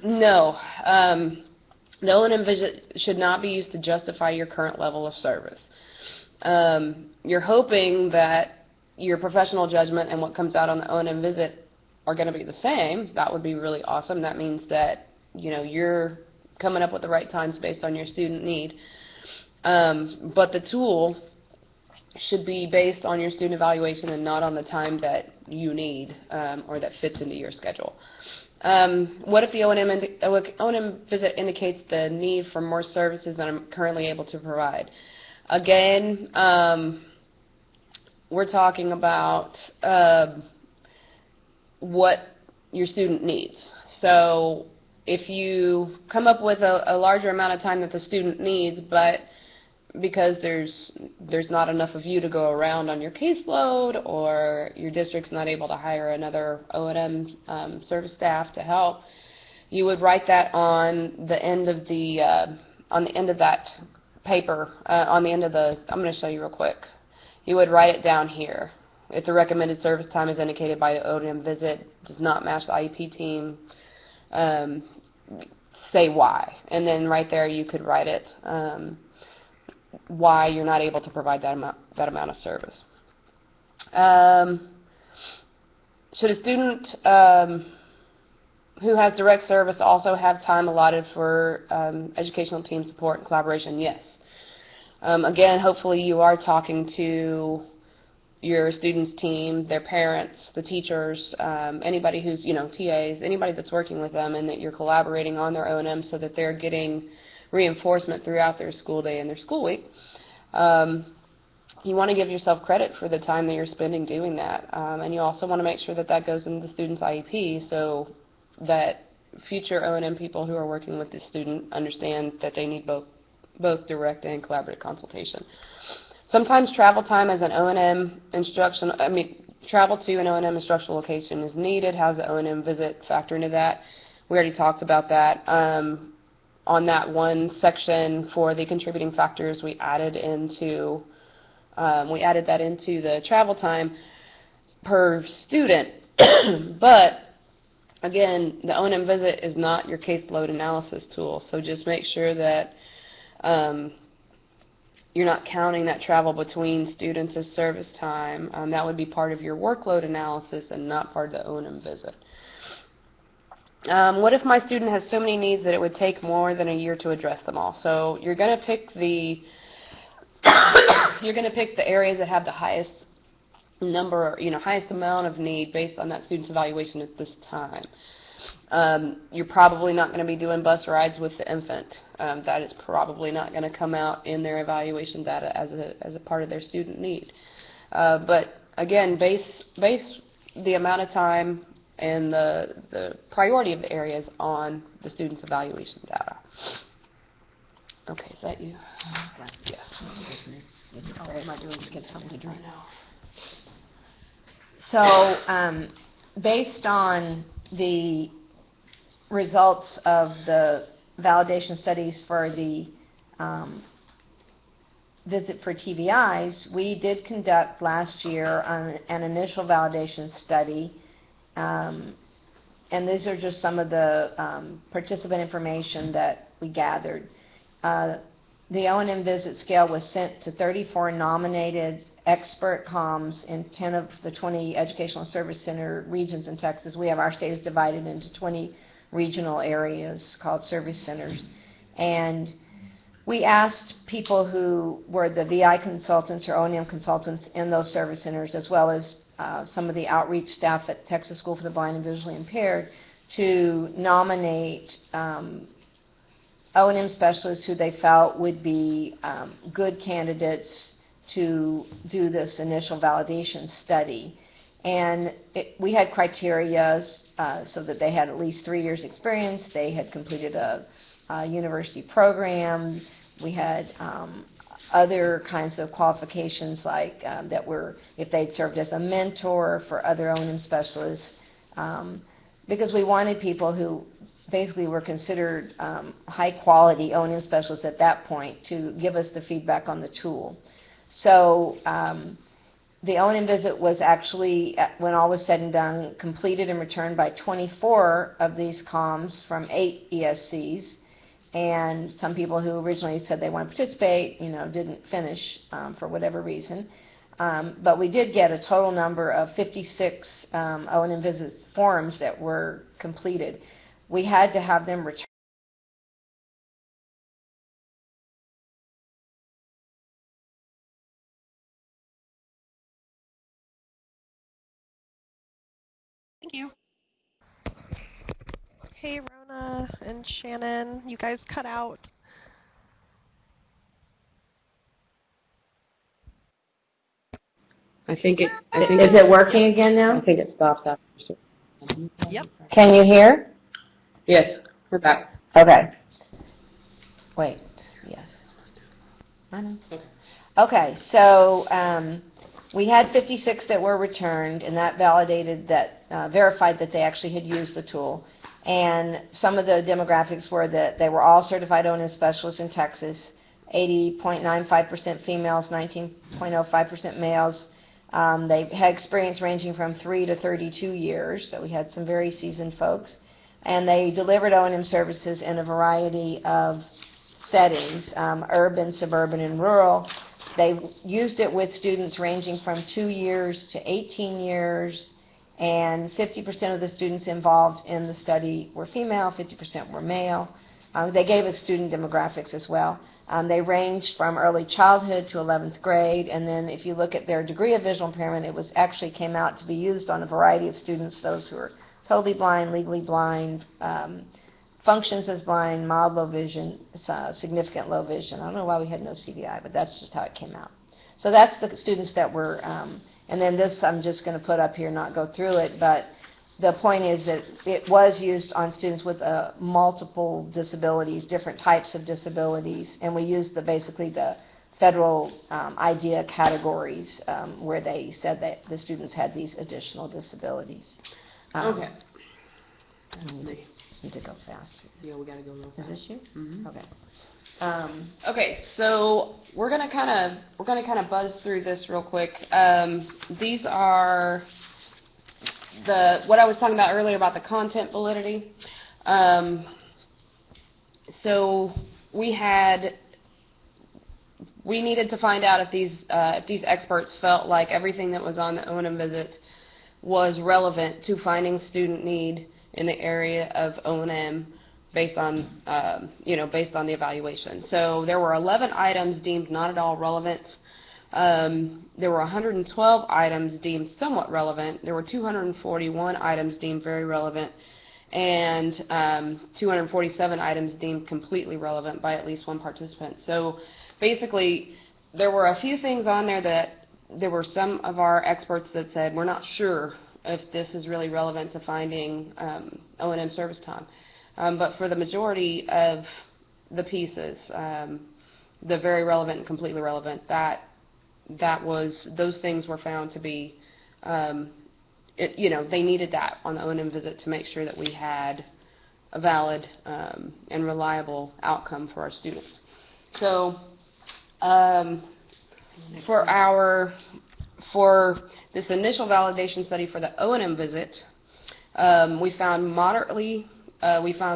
No. The O&M visit should not be used to justify your current level of service. You're hoping that your professional judgment and what comes out on the O&M visit are going to be the same. That would be really awesome. That means that you're coming up with the right times based on your student need. But the tool should be based on your student evaluation and not on the time that you need or that fits into your schedule. What if the O&M visit indicates the need for more services than I'm currently able to provide? Again, we're talking about what your student needs. So if you come up with a larger amount of time that the student needs, but because there's not enough of you to go around on your caseload, or your district's not able to hire another O&M service staff to help, you would write that on the end of that paper, on the end of the, I'm going to show you real quick. You would write it down here. If the recommended service time is indicated by the O&M visit does not match the IEP team, say why. And then right there you could write it, why you're not able to provide that amount of service. Should a student who has direct service also have time allotted for educational team support and collaboration? Yes. Again, hopefully you are talking to your students' team, their parents, the teachers, anybody who's, TAs, anybody that's working with them, and that you're collaborating on their O&M so that they're getting reinforcement throughout their school day and their school week. You want to give yourself credit for the time that you're spending doing that, and you also want to make sure that that goes into the student's IEP so that future O&M people who are working with the student understand that they need both direct and collaborative consultation. Sometimes travel time as an O&M travel to an O&M instructional location is needed. How does the O&M visit factor into that? We already talked about that. On that one section for the contributing factors, we added that into the travel time per student. But again, the O&M visit is not your caseload analysis tool, so just make sure that you're not counting that travel between students as service time. That would be part of your workload analysis and not part of the O&M visit. What if my student has so many needs that it would take more than a year to address them all? So you're going to pick the areas that have the highest number, highest amount of need based on that student's evaluation at this time. You're probably not going to be doing bus rides with the infant. That is probably not going to come out in their evaluation data as a part of their student need. But again, base the amount of time and the priority of the areas on the student's evaluation data. Okay, is that you? Yeah. What am I doing to get something to drink now? So, based on the results of the validation studies for the visit for TVIs, we did conduct last year an initial validation study, and these are just some of the participant information that we gathered. The O&M visit scale was sent to 34 nominated expert comms in 10 of the 20 educational service center regions in Texas. We have, our state is divided into 20 regional areas called service centers. And we asked people who were the VI consultants or O&M consultants in those service centers, as well as some of the outreach staff at Texas School for the Blind and Visually Impaired, to nominate O&M specialists who they felt would be good candidates to do this initial validation study. And we had criteria so that they had at least 3 years experience, they had completed a university program, we had other kinds of qualifications like that were, if they'd served as a mentor for other O&M specialists, because we wanted people who basically were considered high quality O&M specialists at that point to give us the feedback on the tool. So the O&M visit was actually, when all was said and done, completed and returned by 24 of these comms from 8 ESCs. And some people who originally said they want to participate, didn't finish for whatever reason. But we did get a total number of 56 O&M visit forms that were completed. We had to have them returned. Thank you. Hey, Rona and Shannon, you guys cut out. I think Is it working again now? I think it stops after. Yep. Can you hear? Yes, we're back. Okay. Wait, yes. I know. Okay, so we had 56 that were returned, and that validated that, verified that they actually had used the tool. And some of the demographics were that they were all certified O&M specialists in Texas, 80.95% females, 19.05% males. They had experience ranging from 3 to 32 years, so we had some very seasoned folks. And they delivered O&M services in a variety of settings, urban, suburban, and rural. They used it with students ranging from 2 years to 18 years, and 50% of the students involved in the study were female, 50% were male. They gave us student demographics as well. They ranged from early childhood to 11th grade, and then if you look at their degree of visual impairment, it was actually came out to be used on a variety of students, those who are totally blind, legally blind, functions as blind, mild low vision, significant low vision. I don't know why we had no CDI, but that's just how it came out. So that's the students that were, and then this I'm just going to put up here, not go through it, but the point is that it was used on students with multiple disabilities, different types of disabilities, and we used basically the federal IDEA categories where they said that the students had these additional disabilities. Okay. I need to go faster. Yeah, we got to go real Is fast. this you? Mm-hmm. Okay. Okay, so we're gonna kind of buzz through this real quick. These are what I was talking about earlier about the content validity. So we needed to find out if these experts felt like everything that was on the O&M visit was relevant to finding student need in the area of O&M based on based on the evaluation. So there were 11 items deemed not at all relevant. There were 112 items deemed somewhat relevant. There were 241 items deemed very relevant, and 247 items deemed completely relevant by at least one participant. So basically, there were a few things on there that there were some of our experts that said, we're not sure if this is really relevant to finding O&M service time. But for the majority of the pieces, the very relevant and completely relevant, those things were found to be, they needed that on the O&M visit to make sure that we had a valid and reliable outcome for our students. So for this initial validation study for the O&M visit, we found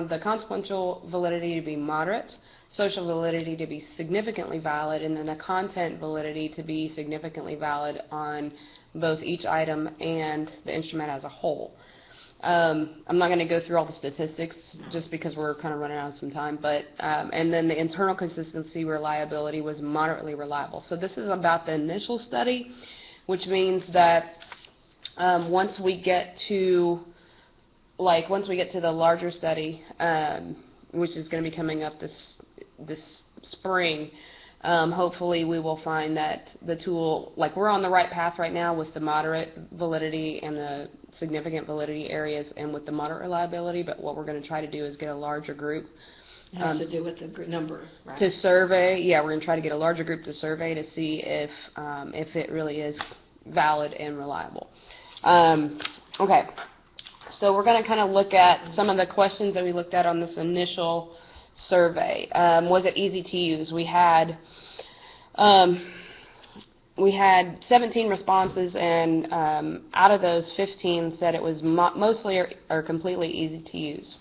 the consequential validity to be moderate, social validity to be significantly valid, and then the content validity to be significantly valid on both each item and the instrument as a whole. I'm not going to go through all the statistics just because we're kind of running out of some time, but and then the internal consistency reliability was moderately reliable. So this is about the initial study, which means that once we get to the larger study, which is going to be coming up this spring, hopefully we will find that the tool, we're on the right path right now with the moderate validity and the significant validity areas and with the moderate reliability, but what we're going to try to do is get a larger group. It has to do with the number, right? To survey, yeah, we're going to try to get a larger group to survey to see if it really is valid and reliable. Okay. So we're going to kind of look at some of the questions that we looked at on this initial survey. Was it easy to use? We had 17 responses, and out of those, 15 said it was mostly or completely easy to use.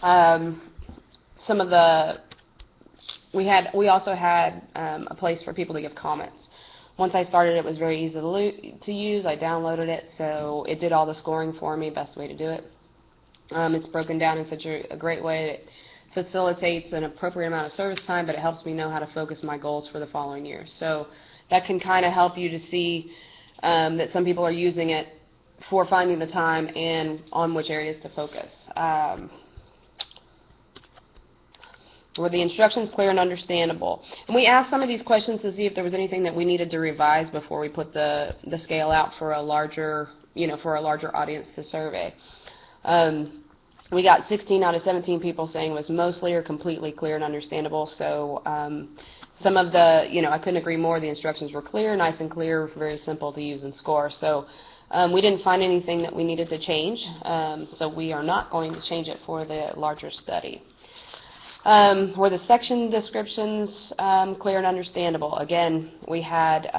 We also had a place for people to give comments. Once I started, it was very easy to use. I downloaded it, so it did all the scoring for me, best way to do it. It's broken down in such a great way. It facilitates an appropriate amount of service time, but it helps me know how to focus my goals for the following year. So that can kind of help you to see that some people are using it for finding the time and on which areas to focus. Were the instructions clear and understandable? And we asked some of these questions to see if there was anything that we needed to revise before we put the scale out for a larger audience to survey. We got 16 out of 17 people saying it was mostly or completely clear and understandable. So some of the, I couldn't agree more. The instructions were clear, nice and clear, very simple to use and score. So we didn't find anything that we needed to change. So we are not going to change it for the larger study. Were the section descriptions clear and understandable? Again, we had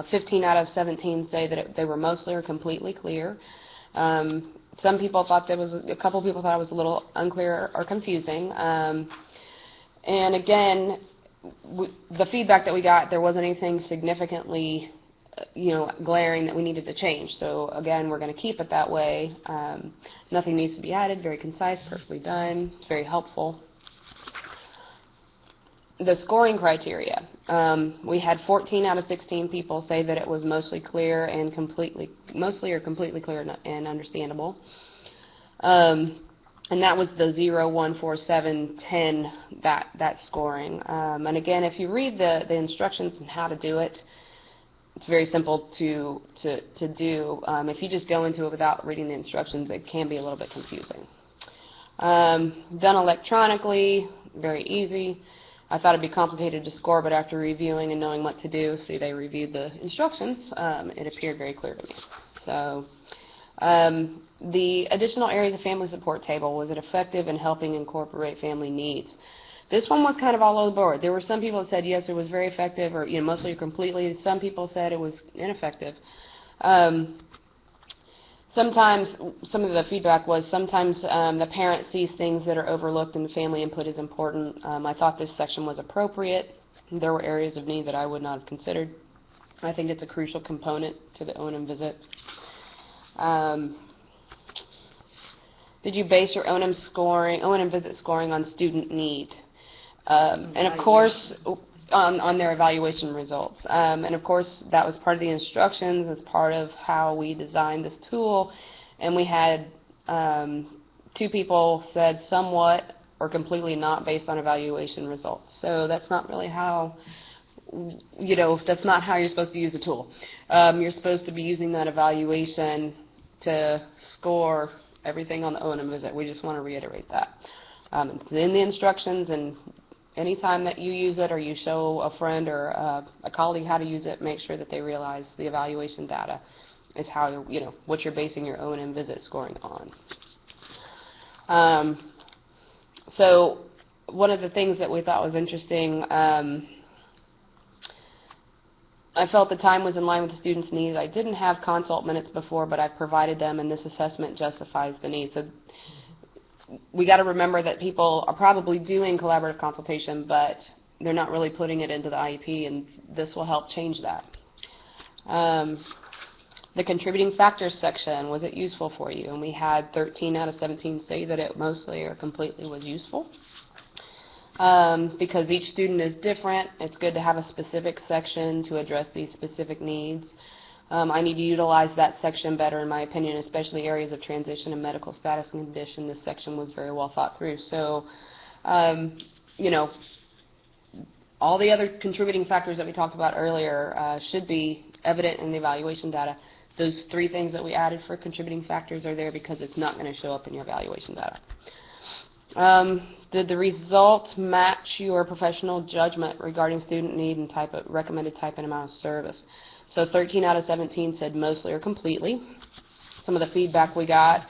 15 out of 17 say that they were mostly or completely clear. Some people thought a couple people thought it was a little unclear or confusing. And again, the feedback that we got, there wasn't anything significantly, glaring that we needed to change. So again, we're going to keep it that way. Nothing needs to be added, very concise, perfectly done, very helpful. The scoring criteria. We had 14 out of 16 people say that it was mostly clear and mostly or completely clear and understandable. And that was the 0, 1, 4, 7, 10, that scoring. And again, if you read the instructions on how to do it, it's very simple to do. If you just go into it without reading the instructions, it can be a little bit confusing. Done electronically, very easy. I thought it'd be complicated to score, but after reviewing and knowing what to do, see, they reviewed the instructions, it appeared very clear to me. So the additional areas of family support table, was it effective in helping incorporate family needs? This one was kind of all over the board. There were some people that said yes, it was very effective, or mostly or completely. Some people said it was ineffective. Sometimes, some of the feedback was sometimes the parent sees things that are overlooked and the family input is important. I thought this section was appropriate. There were areas of need that I would not have considered. I think it's a crucial component to the O&M visit. Did you base your O&M visit scoring on student need? And of course, on their evaluation results. And of course, that was part of the instructions. It's part of how we designed this tool. And we had 2 people said somewhat or completely not based on evaluation results. So that's not really how, that's not how you're supposed to use the tool. You're supposed to be using that evaluation to score everything on the O&M visit. We just want to reiterate that. It's in the instructions, and anytime that you use it or you show a friend or a colleague how to use it, make sure that they realize the evaluation data is how, what you're basing your O&M visit scoring on. So one of the things that we thought was interesting, I felt the time was in line with the students' needs. I didn't have consult minutes before, but I've provided them, and this assessment justifies the need. So we got to remember that people are probably doing collaborative consultation, but they're not really putting it into the IEP, and this will help change that. The contributing factors section, was it useful for you? And we had 13 out of 17 say that it mostly or completely was useful. Because each student is different, it's good to have a specific section to address these specific needs. I need to utilize that section better, in my opinion, especially areas of transition and medical status and condition. This section was very well thought through. So, all the other contributing factors that we talked about earlier should be evident in the evaluation data. Those 3 things that we added for contributing factors are there because it's not going to show up in your evaluation data. Did the results match your professional judgment regarding student need and recommended type and amount of service? So 13 out of 17 said mostly or completely. Some of the feedback we got,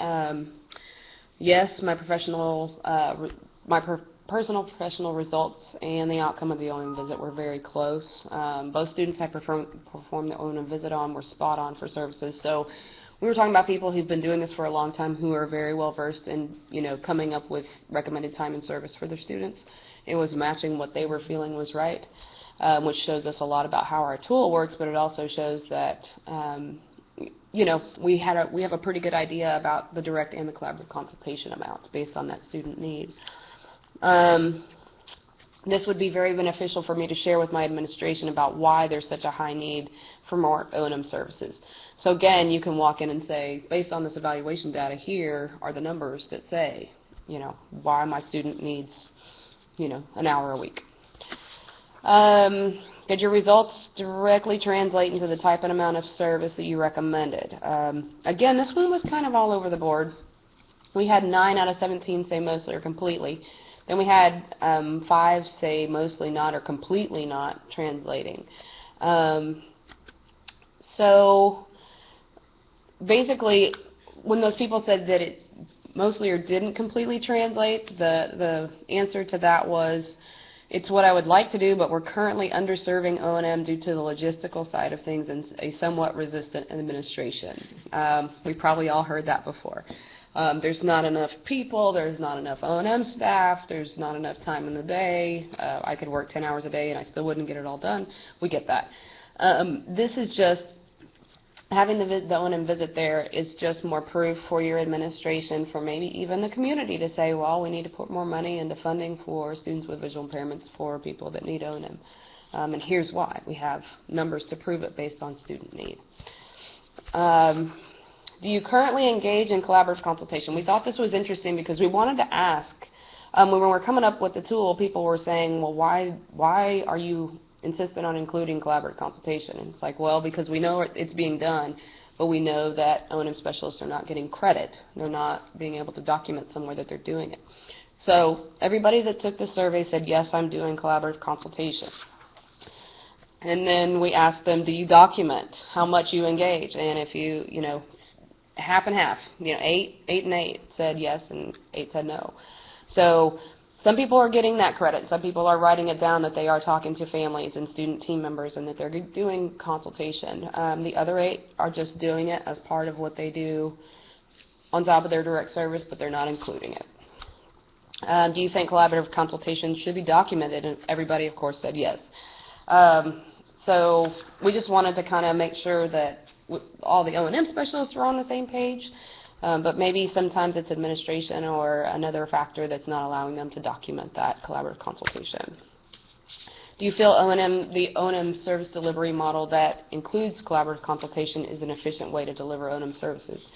yes, my personal professional results and the outcome of the O&M visit were very close. Both students I performed the O&M visit on were spot on for services. So we were talking about people who've been doing this for a long time who are very well versed in, coming up with recommended time and service for their students. It was matching what they were feeling was right. Which shows us a lot about how our tool works, but it also shows that, we have a pretty good idea about the direct and the collaborative consultation amounts based on that student need. This would be very beneficial for me to share with my administration about why there's such a high need for more O&M services. So again, you can walk in and say, based on this evaluation data, here are the numbers that say, why my student needs, an hour a week. Did your results directly translate into the type and amount of service that you recommended? Again, this one was kind of all over the board. We had 9 out of 17 say mostly or completely. Then we had 5 say mostly not or completely not translating. So basically, when those people said that it mostly or didn't completely translate, the answer to that was, it's what I would like to do, but we're currently underserving O&M due to the logistical side of things and a somewhat resistant administration. We probably all heard that before. There's not enough people, there's not enough O&M staff, there's not enough time in the day. I could work 10 hours a day and I still wouldn't get it all done. We get that. This is just, having the O&M visit there is just more proof for your administration, for maybe even the community, to say, well, we need to put more money into funding for students with visual impairments, for people that need O&M. And here's why. We have numbers to prove it based on student need. Do you currently engage in collaborative consultation? We thought this was interesting because we wanted to ask, when we were coming up with the tool, people were saying, well, why are you insistent on including collaborative consultation? And it's like, well, because we know it's being done, but we know that O&M specialists are not getting credit. They're not being able to document somewhere that they're doing it. So everybody that took the survey said, yes, I'm doing collaborative consultation. And then we asked them, do you document how much you engage? And if you, half and half, 8 and 8 said yes and 8 said no. So some people are getting that credit. Some people are writing it down that they are talking to families and student team members and that they're doing consultation. The other 8 are just doing it as part of what they do on top of their direct service, but they're not including it. Do you think collaborative consultation should be documented? And everybody, of course, said yes. So we just wanted to kind of make sure that all the O&M specialists are on the same page. But maybe sometimes it's administration or another factor that's not allowing them to document that collaborative consultation. Do you feel the O&M service delivery model that includes collaborative consultation is an efficient way to deliver O&M services?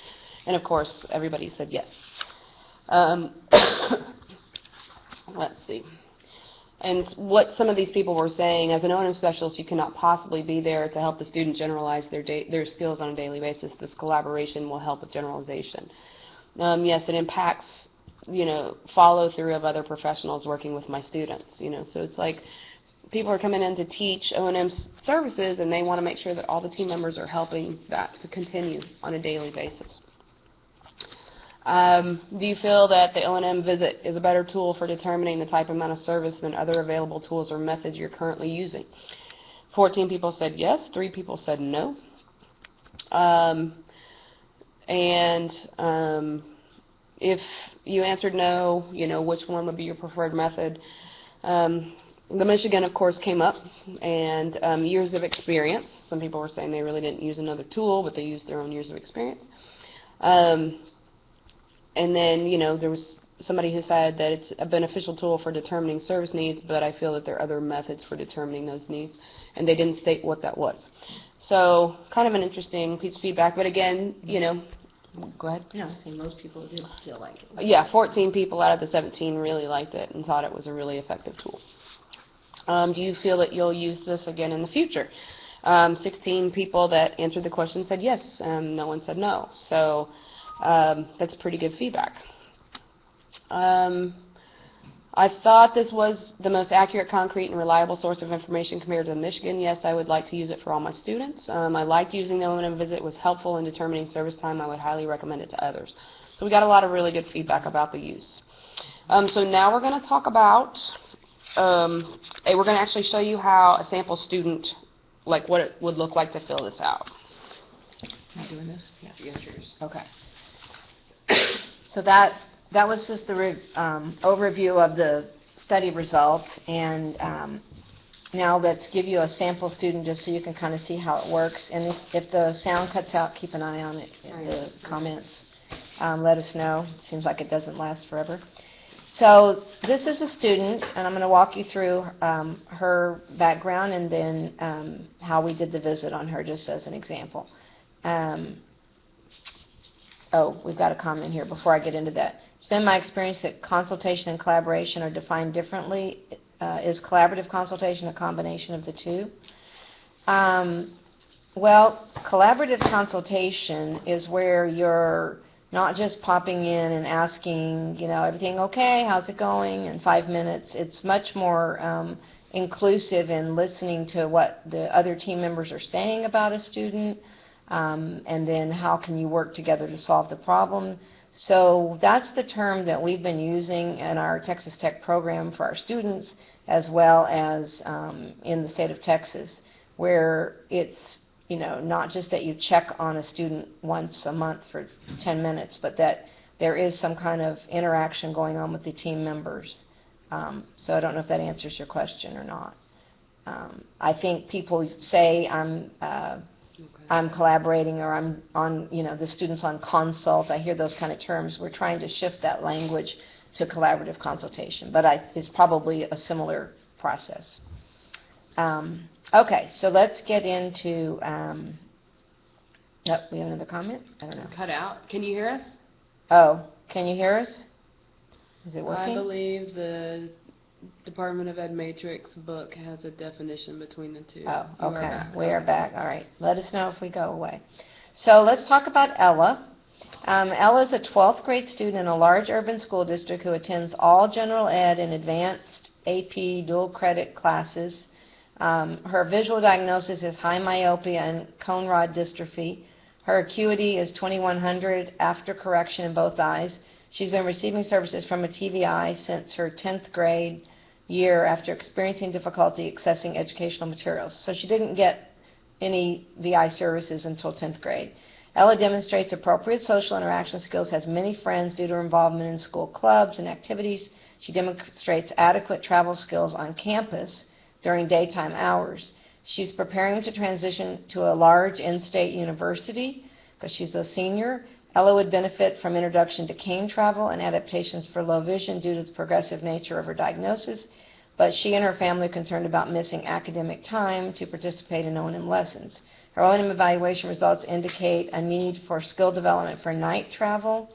And of course, everybody said yes. Let's see. And what some of these people were saying, as an O&M specialist, you cannot possibly be there to help the student generalize their skills on a daily basis. This collaboration will help with generalization. Yes, it impacts, follow through of other professionals working with my students. So it's like people are coming in to teach O&M services, and they want to make sure that all the team members are helping that to continue on a daily basis. Do you feel that the O&M visit is a better tool for determining the type amount of service than other available tools or methods you're currently using? 14 people said yes, 3 people said no. If you answered no, which one would be your preferred method? The Michigan, of course, came up, and years of experience. Some people were saying they really didn't use another tool, but they used their own years of experience. And then, there was somebody who said that it's a beneficial tool for determining service needs, but I feel that there are other methods for determining those needs, and they didn't state what that was. So, kind of an interesting piece of feedback, but again, go ahead. I think most people do still like it. Yeah, 14 people out of the 17 really liked it and thought it was a really effective tool. Do you feel that you'll use this again in the future? 16 people that answered the question said yes, and no one said no. So, that's pretty good feedback. I thought this was the most accurate, concrete, and reliable source of information compared to Michigan. Yes, I would like to use it for all my students. I liked using the O&M visit. It was helpful in determining service time. I would highly recommend it to others. So we got a lot of really good feedback about the use. So now we're going to talk about, we're going to actually show you how a sample student, like what it would look like to fill this out. Am I doing this? Yeah. Yours. Okay. So that was just the overview of the study results, and now let's give you a sample student just so you can kind of see how it works. And if the sound cuts out, keep an eye on it in the comments. Let us know. Seems like it doesn't last forever. So this is a student, and I'm going to walk you through her background and then how we did the visit on her, just as an example. Oh, we've got a comment here before I get into that. It's been my experience that consultation and collaboration are defined differently. Is collaborative consultation a combination of the two? Well, collaborative consultation is where you're not just popping in and asking, everything okay, how's it going in 5 minutes. It's much more inclusive in listening to what the other team members are saying about a student, and then how can you work together to solve the problem. So that's the term that we've been using in our Texas Tech program for our students, as well as in the state of Texas, where it's not just that you check on a student once a month for 10 minutes, but that there is some kind of interaction going on with the team members. So I don't know if that answers your question or not. I think people say I'm collaborating, or I'm on, the student's on consult. I hear those kind of terms. We're trying to shift that language to collaborative consultation, but it's probably a similar process. Okay, so let's get into, we have another comment? I don't know. Cut out. Can you hear us? Oh, can you hear us? Is it working? I believe the Department of Ed Matrix book has a definition between the two. Oh, okay. We are back. All right. Let us know if we go away. So let's talk about Ella. Ella is a 12th grade student in a large urban school district who attends all general ed and advanced AP dual credit classes. Her visual diagnosis is high myopia and cone rod dystrophy. Her acuity is 2100 after correction in both eyes. She's been receiving services from a TVI since her 10th grade year after experiencing difficulty accessing educational materials. So she didn't get any VI services until 10th grade. Ella demonstrates appropriate social interaction skills, has many friends due to her involvement in school clubs and activities. She demonstrates adequate travel skills on campus during daytime hours. She's preparing to transition to a large in-state university because she's a senior. Ella would benefit from introduction to cane travel and adaptations for low vision due to the progressive nature of her diagnosis, but she and her family are concerned about missing academic time to participate in O&M lessons. Her O&M evaluation results indicate a need for skill development for night travel,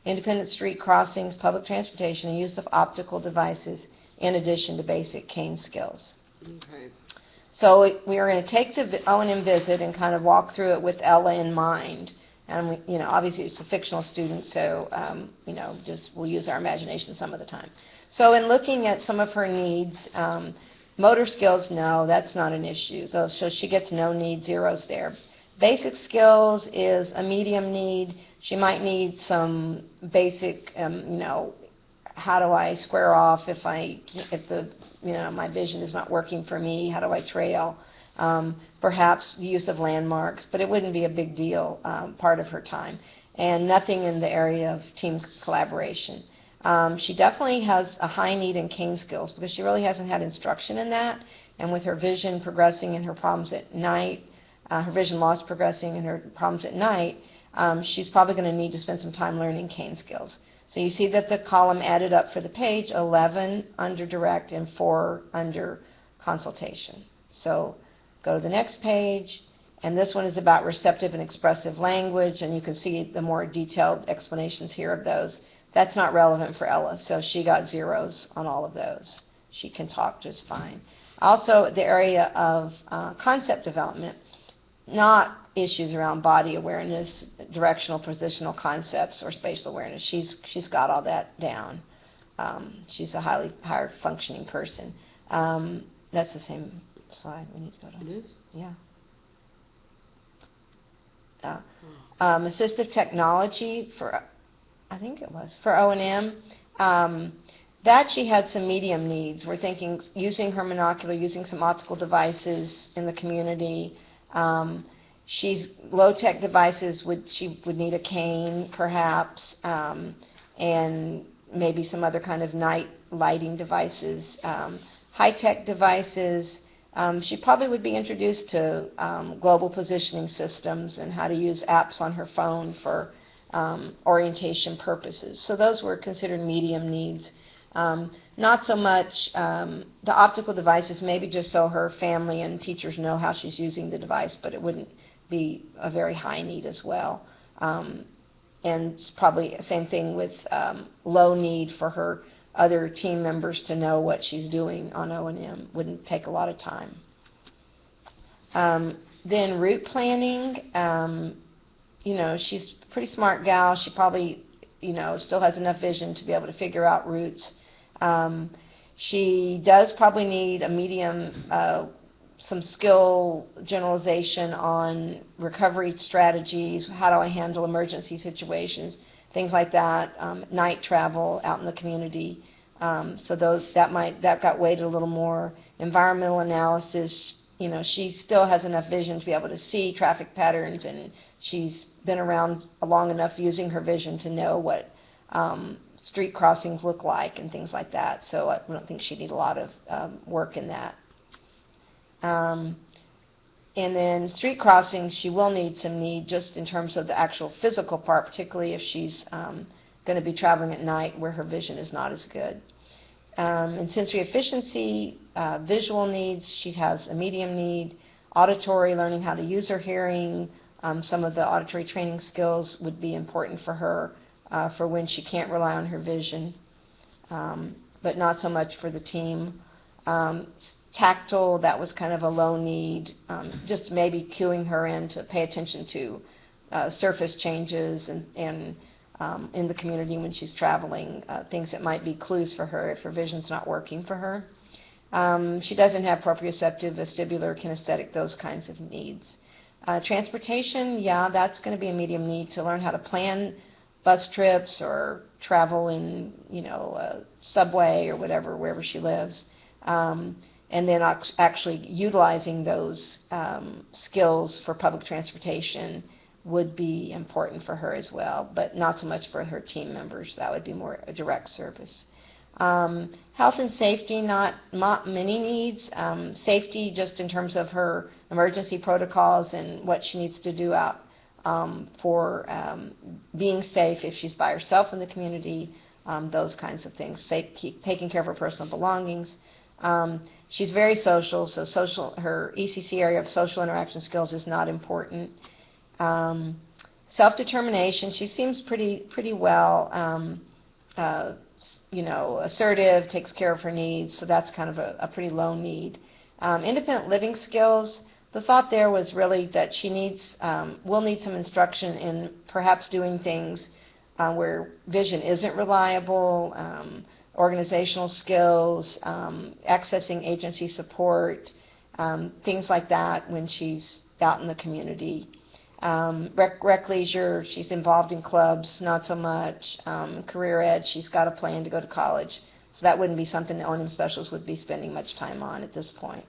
independent street crossings, public transportation, and use of optical devices in addition to basic cane skills. Okay. So we are going to take the O&M visit and kind of walk through it with Ella in mind. And obviously it's a fictional student, so just we'll use our imagination some of the time. So in looking at some of her needs, motor skills, no, that's not an issue. So she gets no need, zeros there. Basic skills is a medium need. She might need some basic, how do I square off if the my vision is not working for me? How do I trail? Perhaps the use of landmarks, but it wouldn't be a big deal part of her time. And nothing in the area of team collaboration. She definitely has a high need in cane skills because she really hasn't had instruction in that. And with her vision progressing and her problems at night, her vision loss progressing and her problems at night, she's probably going to need to spend some time learning cane skills. So you see that the column added up for the page, 11 under direct and 4 under consultation. So go to the next page, and this one is about receptive and expressive language, and you can see the more detailed explanations here of those. That's not relevant for Ella, so she got zeros on all of those. She can talk just fine. Also, the area of concept development, not issues around body awareness, directional, positional concepts, or spatial awareness. She's got all that down. She's a higher functioning person. That's the same slide we need to go to. It is? Yeah. Assistive technology for, I think it was, for O&M. That she had some medium needs. We're thinking using her monocular, using some optical devices in the community. She's low-tech devices, she would need a cane perhaps, and maybe some other kind of night lighting devices. High-tech devices, she probably would be introduced to global positioning systems and how to use apps on her phone for orientation purposes. So those were considered medium needs. Not so much the optical devices, maybe just so her family and teachers know how she's using the device, but it wouldn't be a very high need as well. And it's probably the same thing with low need for her other team members to know what she's doing on O&M. Wouldn't take a lot of time. Then route planning. she's a pretty smart gal. She probably, still has enough vision to be able to figure out routes. She does probably need a medium, some skill generalization on recovery strategies, how do I handle emergency situations, things like that, night travel out in the community. So that got weighted a little more. Environmental analysis, she still has enough vision to be able to see traffic patterns, and she's been around long enough using her vision to know what street crossings look like and things like that. So I don't think she'd need a lot of work in that. And then street crossings, she will need some just in terms of the actual physical part, particularly if she's going to be traveling at night where her vision is not as good. In sensory efficiency, visual needs, she has a medium need. Auditory, learning how to use her hearing. Some of the auditory training skills would be important for her for when she can't rely on her vision, but not so much for the team. Tactile, that was kind of a low need, just maybe cueing her in to pay attention to surface changes and in the community when she's traveling, things that might be clues for her if her vision's not working for her. She doesn't have proprioceptive, vestibular, kinesthetic, those kinds of needs. Transportation, yeah, that's going to be a medium need to learn how to plan bus trips or travel in, a subway or whatever, wherever she lives. And then actually utilizing those skills for public transportation would be important for her as well, but not so much for her team members. That would be more a direct service. Health and safety, not many needs. Safety just in terms of her emergency protocols and what she needs to do out for being safe if she's by herself in the community, those kinds of things. Taking care of her personal belongings. She's very social, so her ECC area of social interaction skills is not important. Self-determination, she seems pretty well, assertive, takes care of her needs, so that's kind of a pretty low need. Independent living skills, the thought there was really that she will need some instruction in perhaps doing things where vision isn't reliable, organizational skills, accessing agency support, things like that when she's out in the community. Rec leisure, she's involved in clubs, not so much. Career ed, she's got a plan to go to college. So that wouldn't be something the O&M specialist would be spending much time on at this point.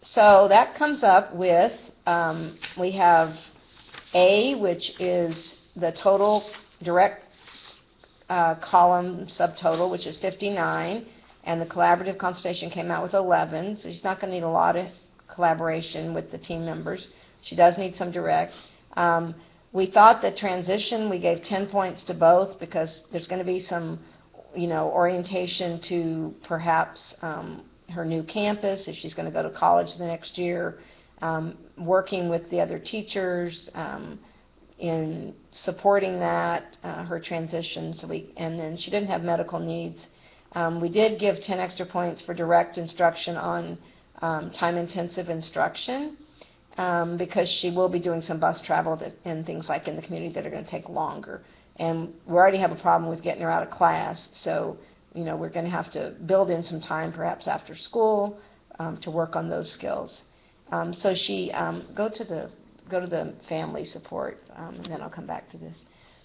So that comes up with, we have A, which is the total direct column subtotal, which is 59, and the collaborative consultation came out with 11, so she's not going to need a lot of collaboration with the team members. She does need some direct. We thought that transition, we gave 10 points to both because there's going to be some, orientation to perhaps her new campus, if she's going to go to college the next year, working with the other teachers, in supporting that, her transition. And then she didn't have medical needs. We did give 10 extra points for direct instruction on time-intensive instruction because she will be doing some bus travel and things like in the community that are going to take longer. And we already have a problem with getting her out of class, so we're going to have to build in some time perhaps after school to work on those skills. So she go to the family support, and then I'll come back to this.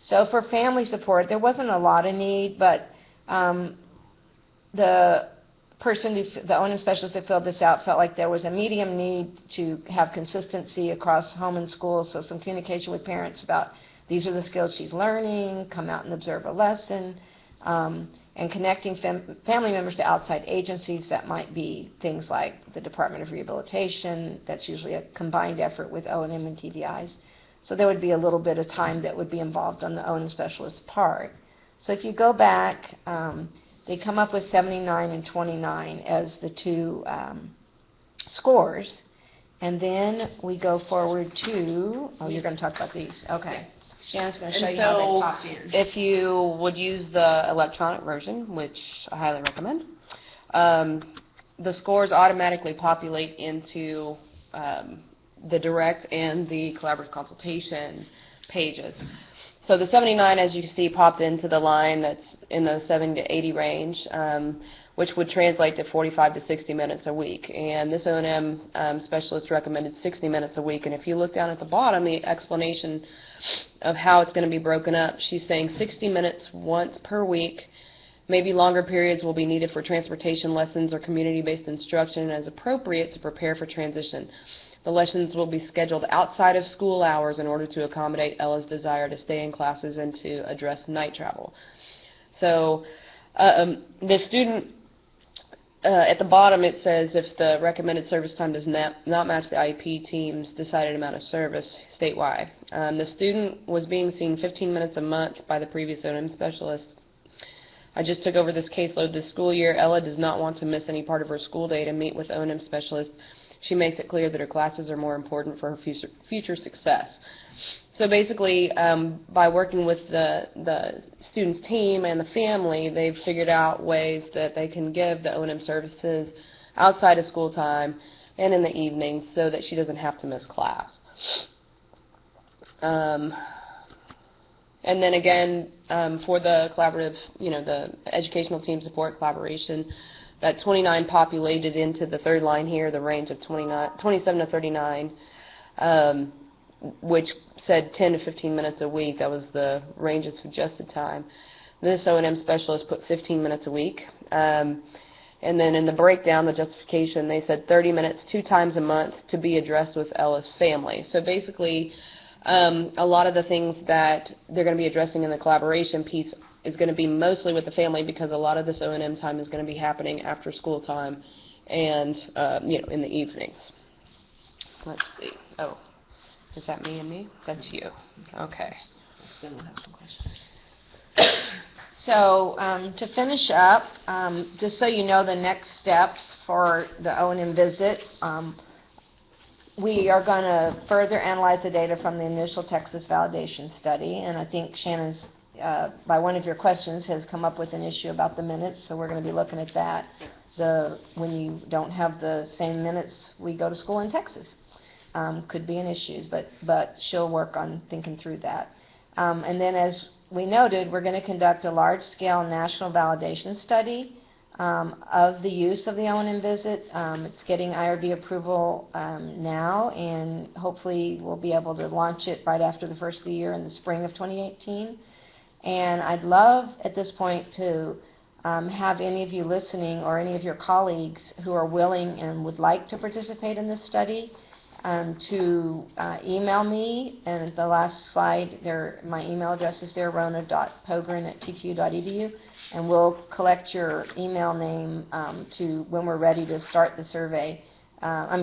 So for family support, there wasn't a lot of need, but the O&M specialist that filled this out felt like there was a medium need to have consistency across home and school, so some communication with parents about these are the skills she's learning, come out and observe a lesson, and connecting family members to outside agencies. That might be things like the Department of Rehabilitation. That's usually a combined effort with O&M and TVIs. So there would be a little bit of time that would be involved on the O&M specialist's part. So if you go back, they come up with 79 and 29 as the two scores. And then we go forward to, you're going to talk about these. Okay. Shannon's going to show you how they pop in. If you would use the electronic version, which I highly recommend, the scores automatically populate into the direct and the collaborative consultation pages. So the 79, as you see, popped into the line that's in the 70 to 80 range, which would translate to 45 to 60 minutes a week. And this O&M specialist recommended 60 minutes a week. And if you look down at the bottom, the explanation of how it's going to be broken up, she's saying 60 minutes once per week. Maybe longer periods will be needed for transportation lessons or community-based instruction as appropriate to prepare for transition. The lessons will be scheduled outside of school hours in order to accommodate Ella's desire to stay in classes and to address night travel. So the student, at the bottom it says if the recommended service time does not match the IEP team's decided amount of service statewide. The student was being seen 15 minutes a month by the previous O&M specialist. I just took over this caseload this school year. Ella does not want to miss any part of her school day to meet with O&M specialists. She makes it clear that her classes are more important for her future success. So basically, by working with the student's team and the family, they've figured out ways that they can give the O&M services outside of school time and in the evenings so that she doesn't have to miss class. And then again, for the collaborative, the educational team support collaboration, that 29 populated into the third line here, the range of 27 to 39, which said 10 to 15 minutes a week. That was the range of suggested time. This O&M specialist put 15 minutes a week. And then in the breakdown, the justification, they said 30 minutes 2 times a month to be addressed with Ella's family. So basically, a lot of the things that they're going to be addressing in the collaboration piece is going to be mostly with the family because a lot of this O&M time is going to be happening after school time and, in the evenings. Let's see. Oh, is that me and me? That's you. Okay. Then we'll have some questions. So to finish up, just so you know the next steps for the O&M visit, we are going to further analyze the data from the initial Texas validation study, and I think Shannon's, by one of your questions, has come up with an issue about the minutes, so we're going to be looking at that. When you don't have the same minutes, we go to school in Texas. Could be an issue, but she'll work on thinking through that. And then as we noted, we're going to conduct a large-scale national validation study of the use of the O&M visit. It's getting IRB approval now, and hopefully we'll be able to launch it right after the first of the year in the spring of 2018. And I'd love at this point to have any of you listening or any of your colleagues who are willing and would like to participate in this study to email me. And at the last slide, my email address is there, rona.pogrund@ttu.edu. And we'll collect your email name to when we're ready to start the survey,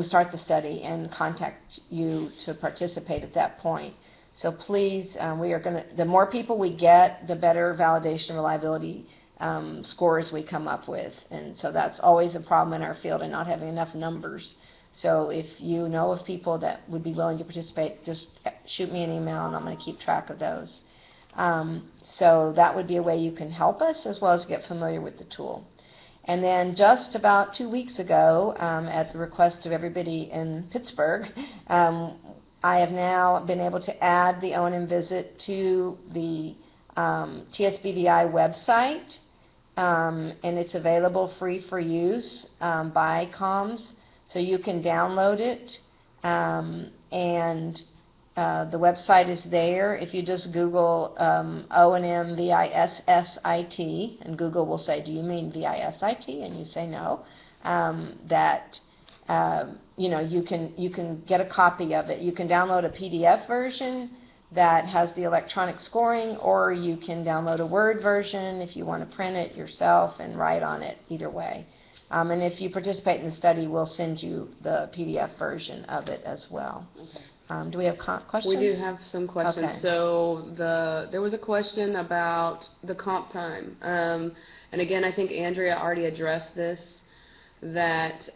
start the study, and contact you to participate at that point. So please, we are going to, the more people we get, the better validation reliability scores we come up with. And so that's always a problem in our field, and not having enough numbers. So if you know of people that would be willing to participate, just shoot me an email and I'm going to keep track of those. So that would be a way you can help us as well as get familiar with the tool. And then just about 2 weeks ago, at the request of everybody in Pittsburgh, I have now been able to add the O&M visit to the TSB-VI website, and it's available free for use by COMS, so you can download it, and the website is there. If you just Google O&M VISSIT, and Google will say, do you mean VISIT? And you say no, you can get a copy of it. You can download a PDF version that has the electronic scoring, or you can download a Word version if you want to print it yourself and write on it, either way. And if you participate in the study, we'll send you the PDF version of it as well. Okay. Do we have questions? We do have some questions. Okay. So there was a question about the comp time. And again, I think Andrea already addressed this, that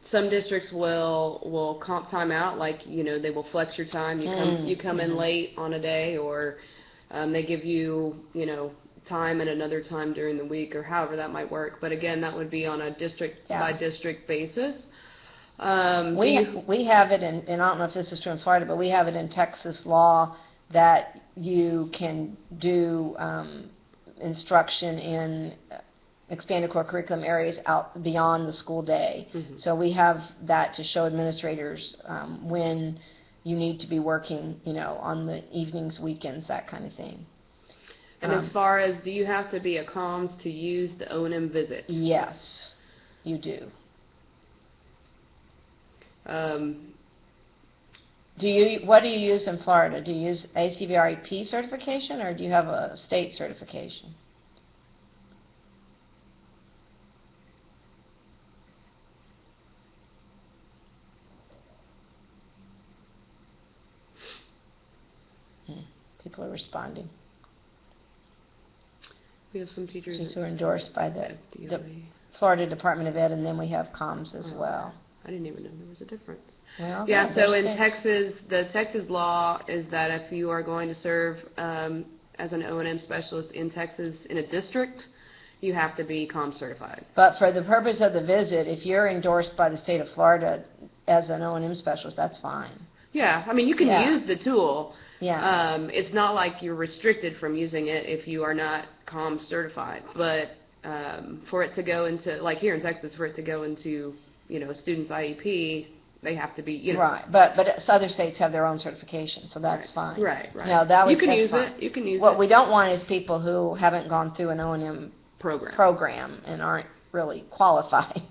some districts will comp time out, like, they will flex your time. You come in late on a day, or they give you, time at another time during the week, or however that might work. But again, that would be on a district by district basis. We have it in, and I don't know if this is true in Florida, but we have it in Texas law that you can do instruction in expanded core curriculum areas out beyond the school day. So we have that to show administrators when you need to be working, on the evenings, weekends, that kind of thing. And as far as, do you have to be a comms to use the O&M Vissit? Yes, you do. What do you use in Florida? Do you use ACVREP certification, or do you have a state certification? People are responding. We have some teachers Who are endorsed by the DOE. Florida Department of Ed, and then we have comms as well. I didn't even know there was a difference. Well, Yeah, no, so in there's Texas, the Texas law is that if you are going to serve as an O&M specialist in Texas in a district, you have to be comms certified. But for the purpose of the visit, if you're endorsed by the state of Florida as an O&M specialist, that's fine. Yeah, I mean, you can Yeah. use the tool. Yeah. It's not like you're restricted from using it if you are not comms certified. But for it to go into, like here in Texas, for it to go into, a student's IEP, they have to be, Right, but other states have their own certification, so that's fine. Right. No, that You can that's use fine. it. You can use What it. we don't want is people who haven't gone through an O&M program and aren't really qualified.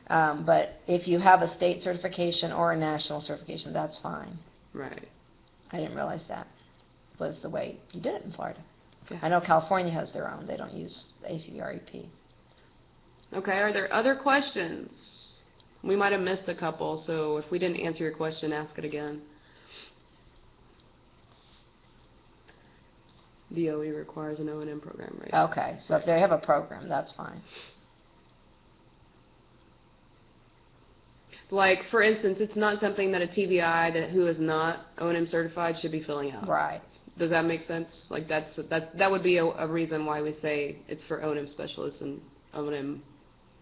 But if you have a state certification or a national certification, that's fine. Right. I didn't realize that was the way you did it in Florida. Yeah. I know California has their own. They don't use ACVREP. Okay, are there other questions? We might have missed a couple, so if we didn't answer your question, ask it again. DOE requires an O&M program, right? Okay, so if they have a program, that's fine. Like, for instance, it's not something that a TBI who is not O&M certified should be filling out. Right. Does that make sense? Like, that would be a reason why we say it's for O&M specialists and O&M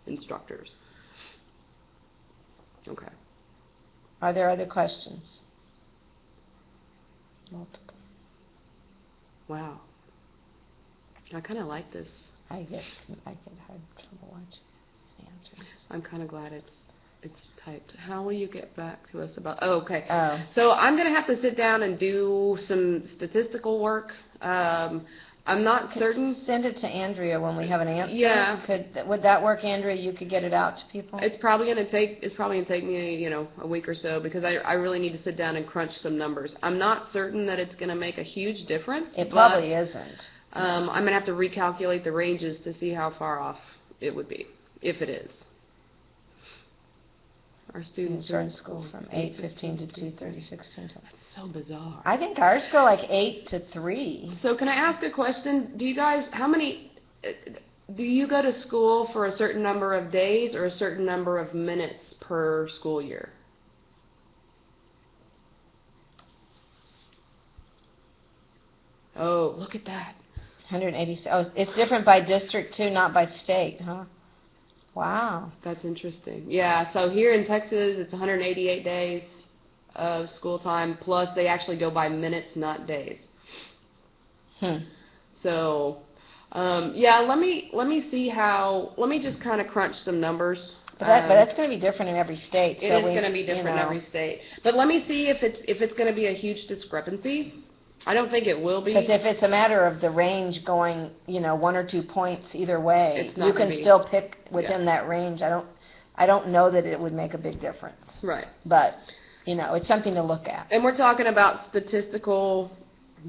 instructors. Okay. Are there other questions? Multiple. Wow. I kind of like this. I get hard trouble watching answering. I'm kind of glad it's typed. How will you get back to us about? Oh, okay. Oh. So I'm going to have to sit down and do some statistical work. I'm not certain. Send it to Andrea when we have an answer. Yeah. Would that work, Andrea? You could get it out to people? It's probably going to take me, a week or so because I really need to sit down and crunch some numbers. I'm not certain that it's going to make a huge difference. It probably isn't. I'm going to have to recalculate the ranges to see how far off it would be, if it is. Our students are in school from 8:15 to 2:30, 16 to. That's so bizarre. I think ours go like 8 to 3. So can I ask a question? Do you guys, do you go to school for a certain number of days or a certain number of minutes per school year? Oh, look at that. 186. Oh, it's different by district too, not by state, huh? Wow. That's interesting. Yeah, so here in Texas, it's 188 days of school time, plus they actually go by minutes, not days. So, yeah, let me see how, let me just kind of crunch some numbers. But that's going to be different in every state. It is going to be different in every state. But let me see if it's going to be a huge discrepancy. I don't think it will be. Because if it's a matter of the range going, 1 or 2 points either way, It's not you gonna can be. still pick within that range. I don't know that it would make a big difference. Right. But, it's something to look at. And we're talking about statistical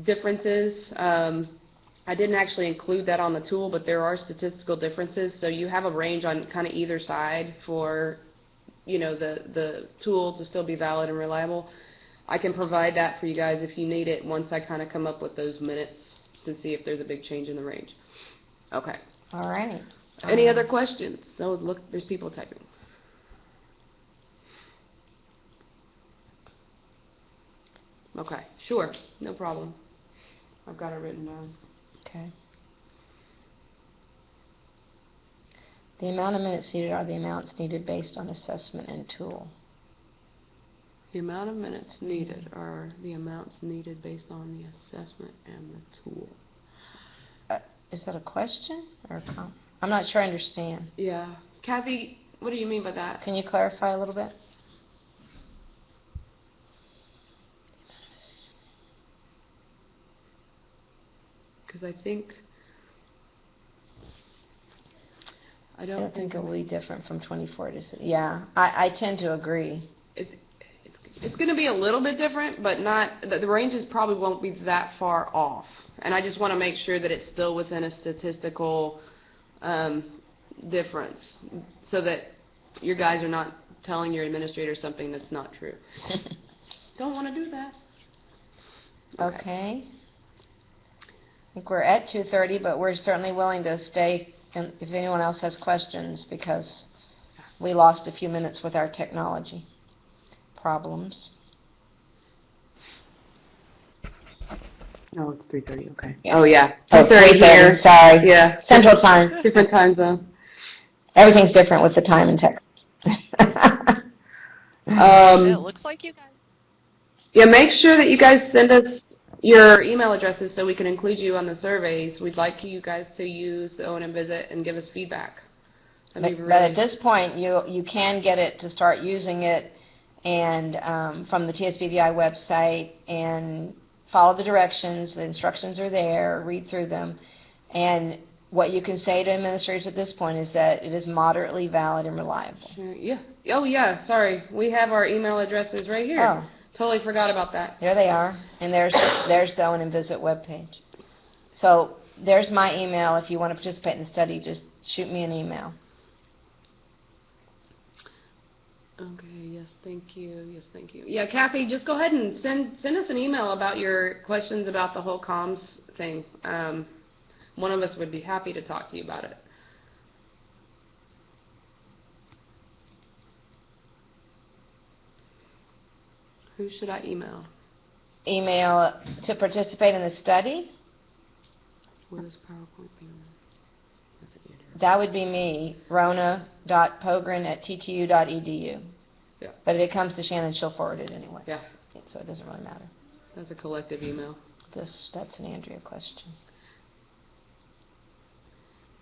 differences. I didn't actually include that on the tool, but there are statistical differences. So you have a range on kind of either side for, the tool to still be valid and reliable. I can provide that for you guys if you need it once I kind of come up with those minutes to see if there's a big change in the range. Okay. All right. Any other questions? No, look, there's people typing. Okay, sure, no problem. I've got it written down. Okay. The amount of minutes needed are the amounts needed based on assessment and tool. The amount of minutes needed are the amounts needed based on the assessment and the tool. Is that a question or a comment? I'm not sure I understand. Yeah. Kathy, what do you mean by that? Can you clarify a little bit? Because I think, I I don't don't think think it will be different from 24 to, yeah, I tend to agree. it's going to be a little bit different, but not, the ranges probably won't be that far off. And I just want to make sure that it's still within a statistical difference so that your guys are not telling your administrator something that's not true. Don't want to do that. Okay. I think we're at 2:30, but we're certainly willing to stay if anyone else has questions, because we lost a few minutes with our technology problems. No, it's 3:30. Okay. Yeah. Oh yeah, 2:30 here. Sorry. Yeah. Central Time. Different time zone. Everything's different with the time in Texas. It looks like you guys. Yeah, make sure that you guys send us your email addresses so we can include you on the surveys. We'd like you guys to use the O&M Visit and give us feedback. That'd be But really, at this point, you can get it to start using it, and from the TSBVI website, and follow the directions. The instructions are there. Read through them, and what you can say to administrators at this point is that it is moderately valid and reliable. yeah. Oh yeah, sorry. We have our email addresses right here. Oh. Totally forgot about that. There they are, and there's the O&M Visit webpage. So there's my email. If you want to participate in the study, just shoot me an email. Okay, yes, thank you. Yes, thank you. Yeah, Kathy, just go ahead and send us an email about your questions about the whole comms thing. One of us would be happy to talk to you about it. Who should I email? Email to participate in the study. Will this PowerPoint be on? That's it, Andrew. That would be me, rona.pogrund@ttu.edu. Yeah. But if it comes to Shannon, she'll forward it anyway. Yeah. So it doesn't really matter. That's a collective email. That's an Andrea question.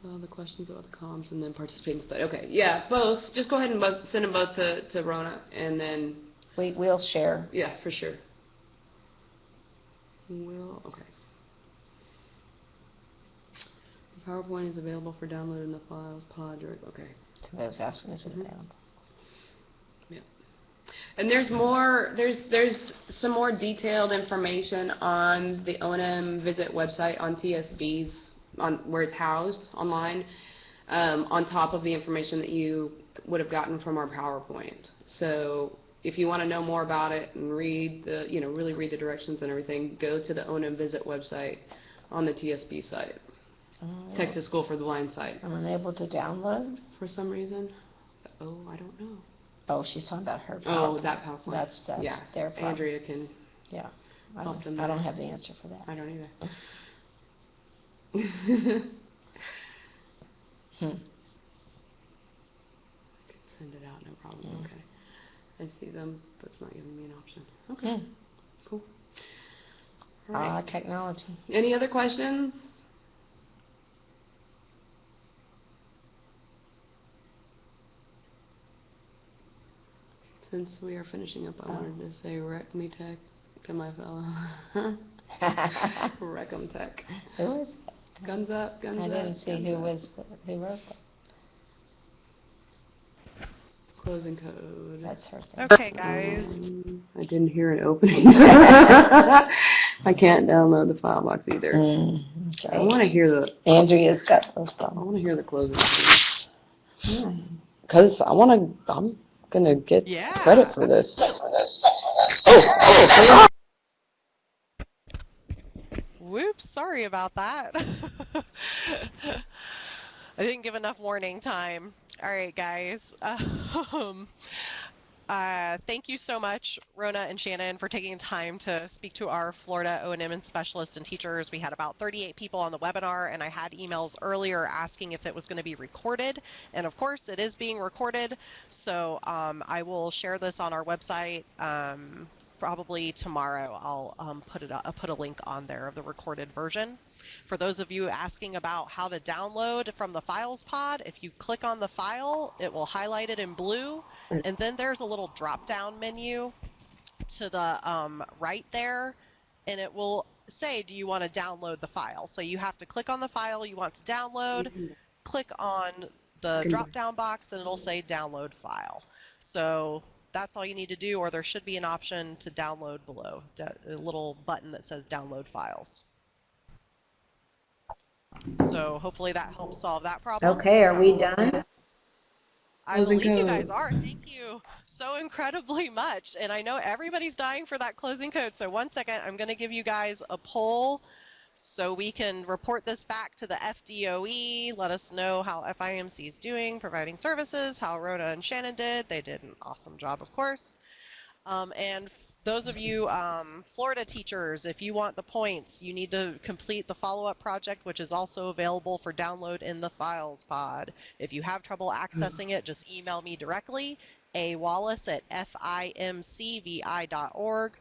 Well, the questions about the comms and then participate in the study. Okay, yeah, both. Just go ahead and send them both to Rona, and then We'll share. yeah, for sure. Okay. The PowerPoint is available for download in the files pod. Okay. To those asking is available. Yeah. And there's more. There's some more detailed information on the O&M Visit website on TSB's on where it's housed online, on top of the information that you would have gotten from our PowerPoint. So if you want to know more about it and read the, really read the directions and everything, go to the O&M Visit website on the TSB site, Texas School for the Blind site. I'm unable to download. For some reason, I don't know. Oh, she's talking about her PowerPoint. Oh, that PowerPoint. That's yeah. their problem. Andrea can. Yeah. I help them don't there. have the answer for that. I don't either. Hmm. I can send it out, no problem. Mm. Okay. I see them, but it's not giving me an option. Okay. Cool. All right. Technology. Any other questions? Since we are finishing up, I wanted to say wreck me tech to my fellow. Wreck 'em tech. Who was it? Guns up, guns up. I didn't see guns who up. who wrote that. Closing code. That's her thing. Okay, guys. I didn't hear it opening. I can't download the file box either. Okay. I want to hear the. Andrea's got those I problems. want to hear the closing code. Because I'm gonna get Yeah. credit for this. Whoops, sorry about that. I didn't give enough warning time. All right, guys. Thank you so much, Rona and Shannon, for taking time to speak to our Florida O&M specialists and teachers. We had about 38 people on the webinar, and I had emails earlier asking if it was going to be recorded. And of course, it is being recorded. So I will share this on our website probably tomorrow. I'll put a link on there of the recorded version. For those of you asking about how to download from the Files pod, if you click on the file, it will highlight it in blue, and then there's a little drop-down menu to the right there, and it will say, do you want to download the file? So you have to click on the file you want to download, click on the drop-down box, and it'll say download file. So that's all you need to do, or there should be an option to download below, a little button that says download files. So hopefully that helps solve that problem. Okay, are we done? I Closing believe you code. guys are. Thank you so incredibly much. And I know everybody's dying for that closing code. So 1 second, I'm going to give you guys a poll so we can report this back to the FDOE. Let us know how FIMC is doing, providing services, how Rona and Shannon did. They did an awesome job, of course. And those of you Florida teachers, if you want the points, you need to complete the follow-up project, which is also available for download in the Files pod. If you have trouble accessing it, just email me directly, awallace@fimcvi.org.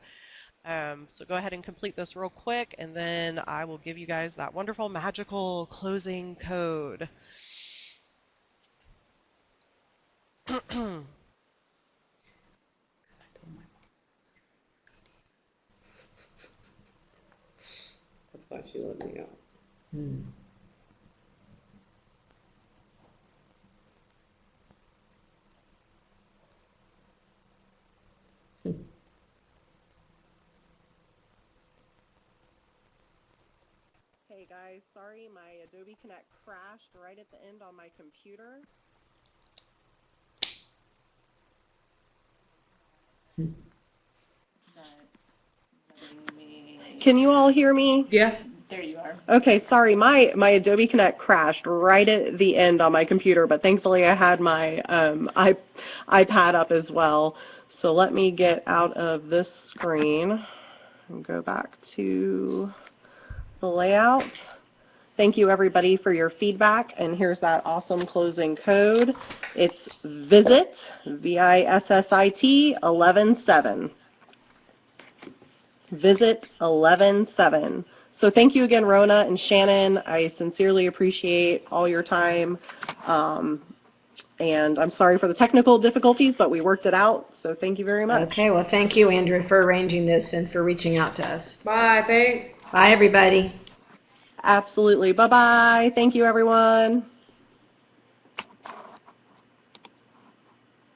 So go ahead and complete this real quick, and then I will give you guys that wonderful, magical closing code. That's why she let me go. Hey guys, sorry, my Adobe Connect crashed right at the end on my computer. Can you all hear me? Yeah. There you are. Okay, sorry, my Adobe Connect crashed right at the end on my computer, but thankfully I had my iPad up as well. So let me get out of this screen and go back to the layout. Thank you everybody for your feedback, and here's that awesome closing code. It's VISSIT, VISSIT 11.7. VISIT 11.7. So thank you again, Rona and Shannon. I sincerely appreciate all your time. And I'm sorry for the technical difficulties, but we worked it out. So thank you very much. Okay, well, thank you, Andrew, for arranging this and for reaching out to us. Bye. Thanks. Bye, everybody. Absolutely. Bye-bye. Thank you, everyone.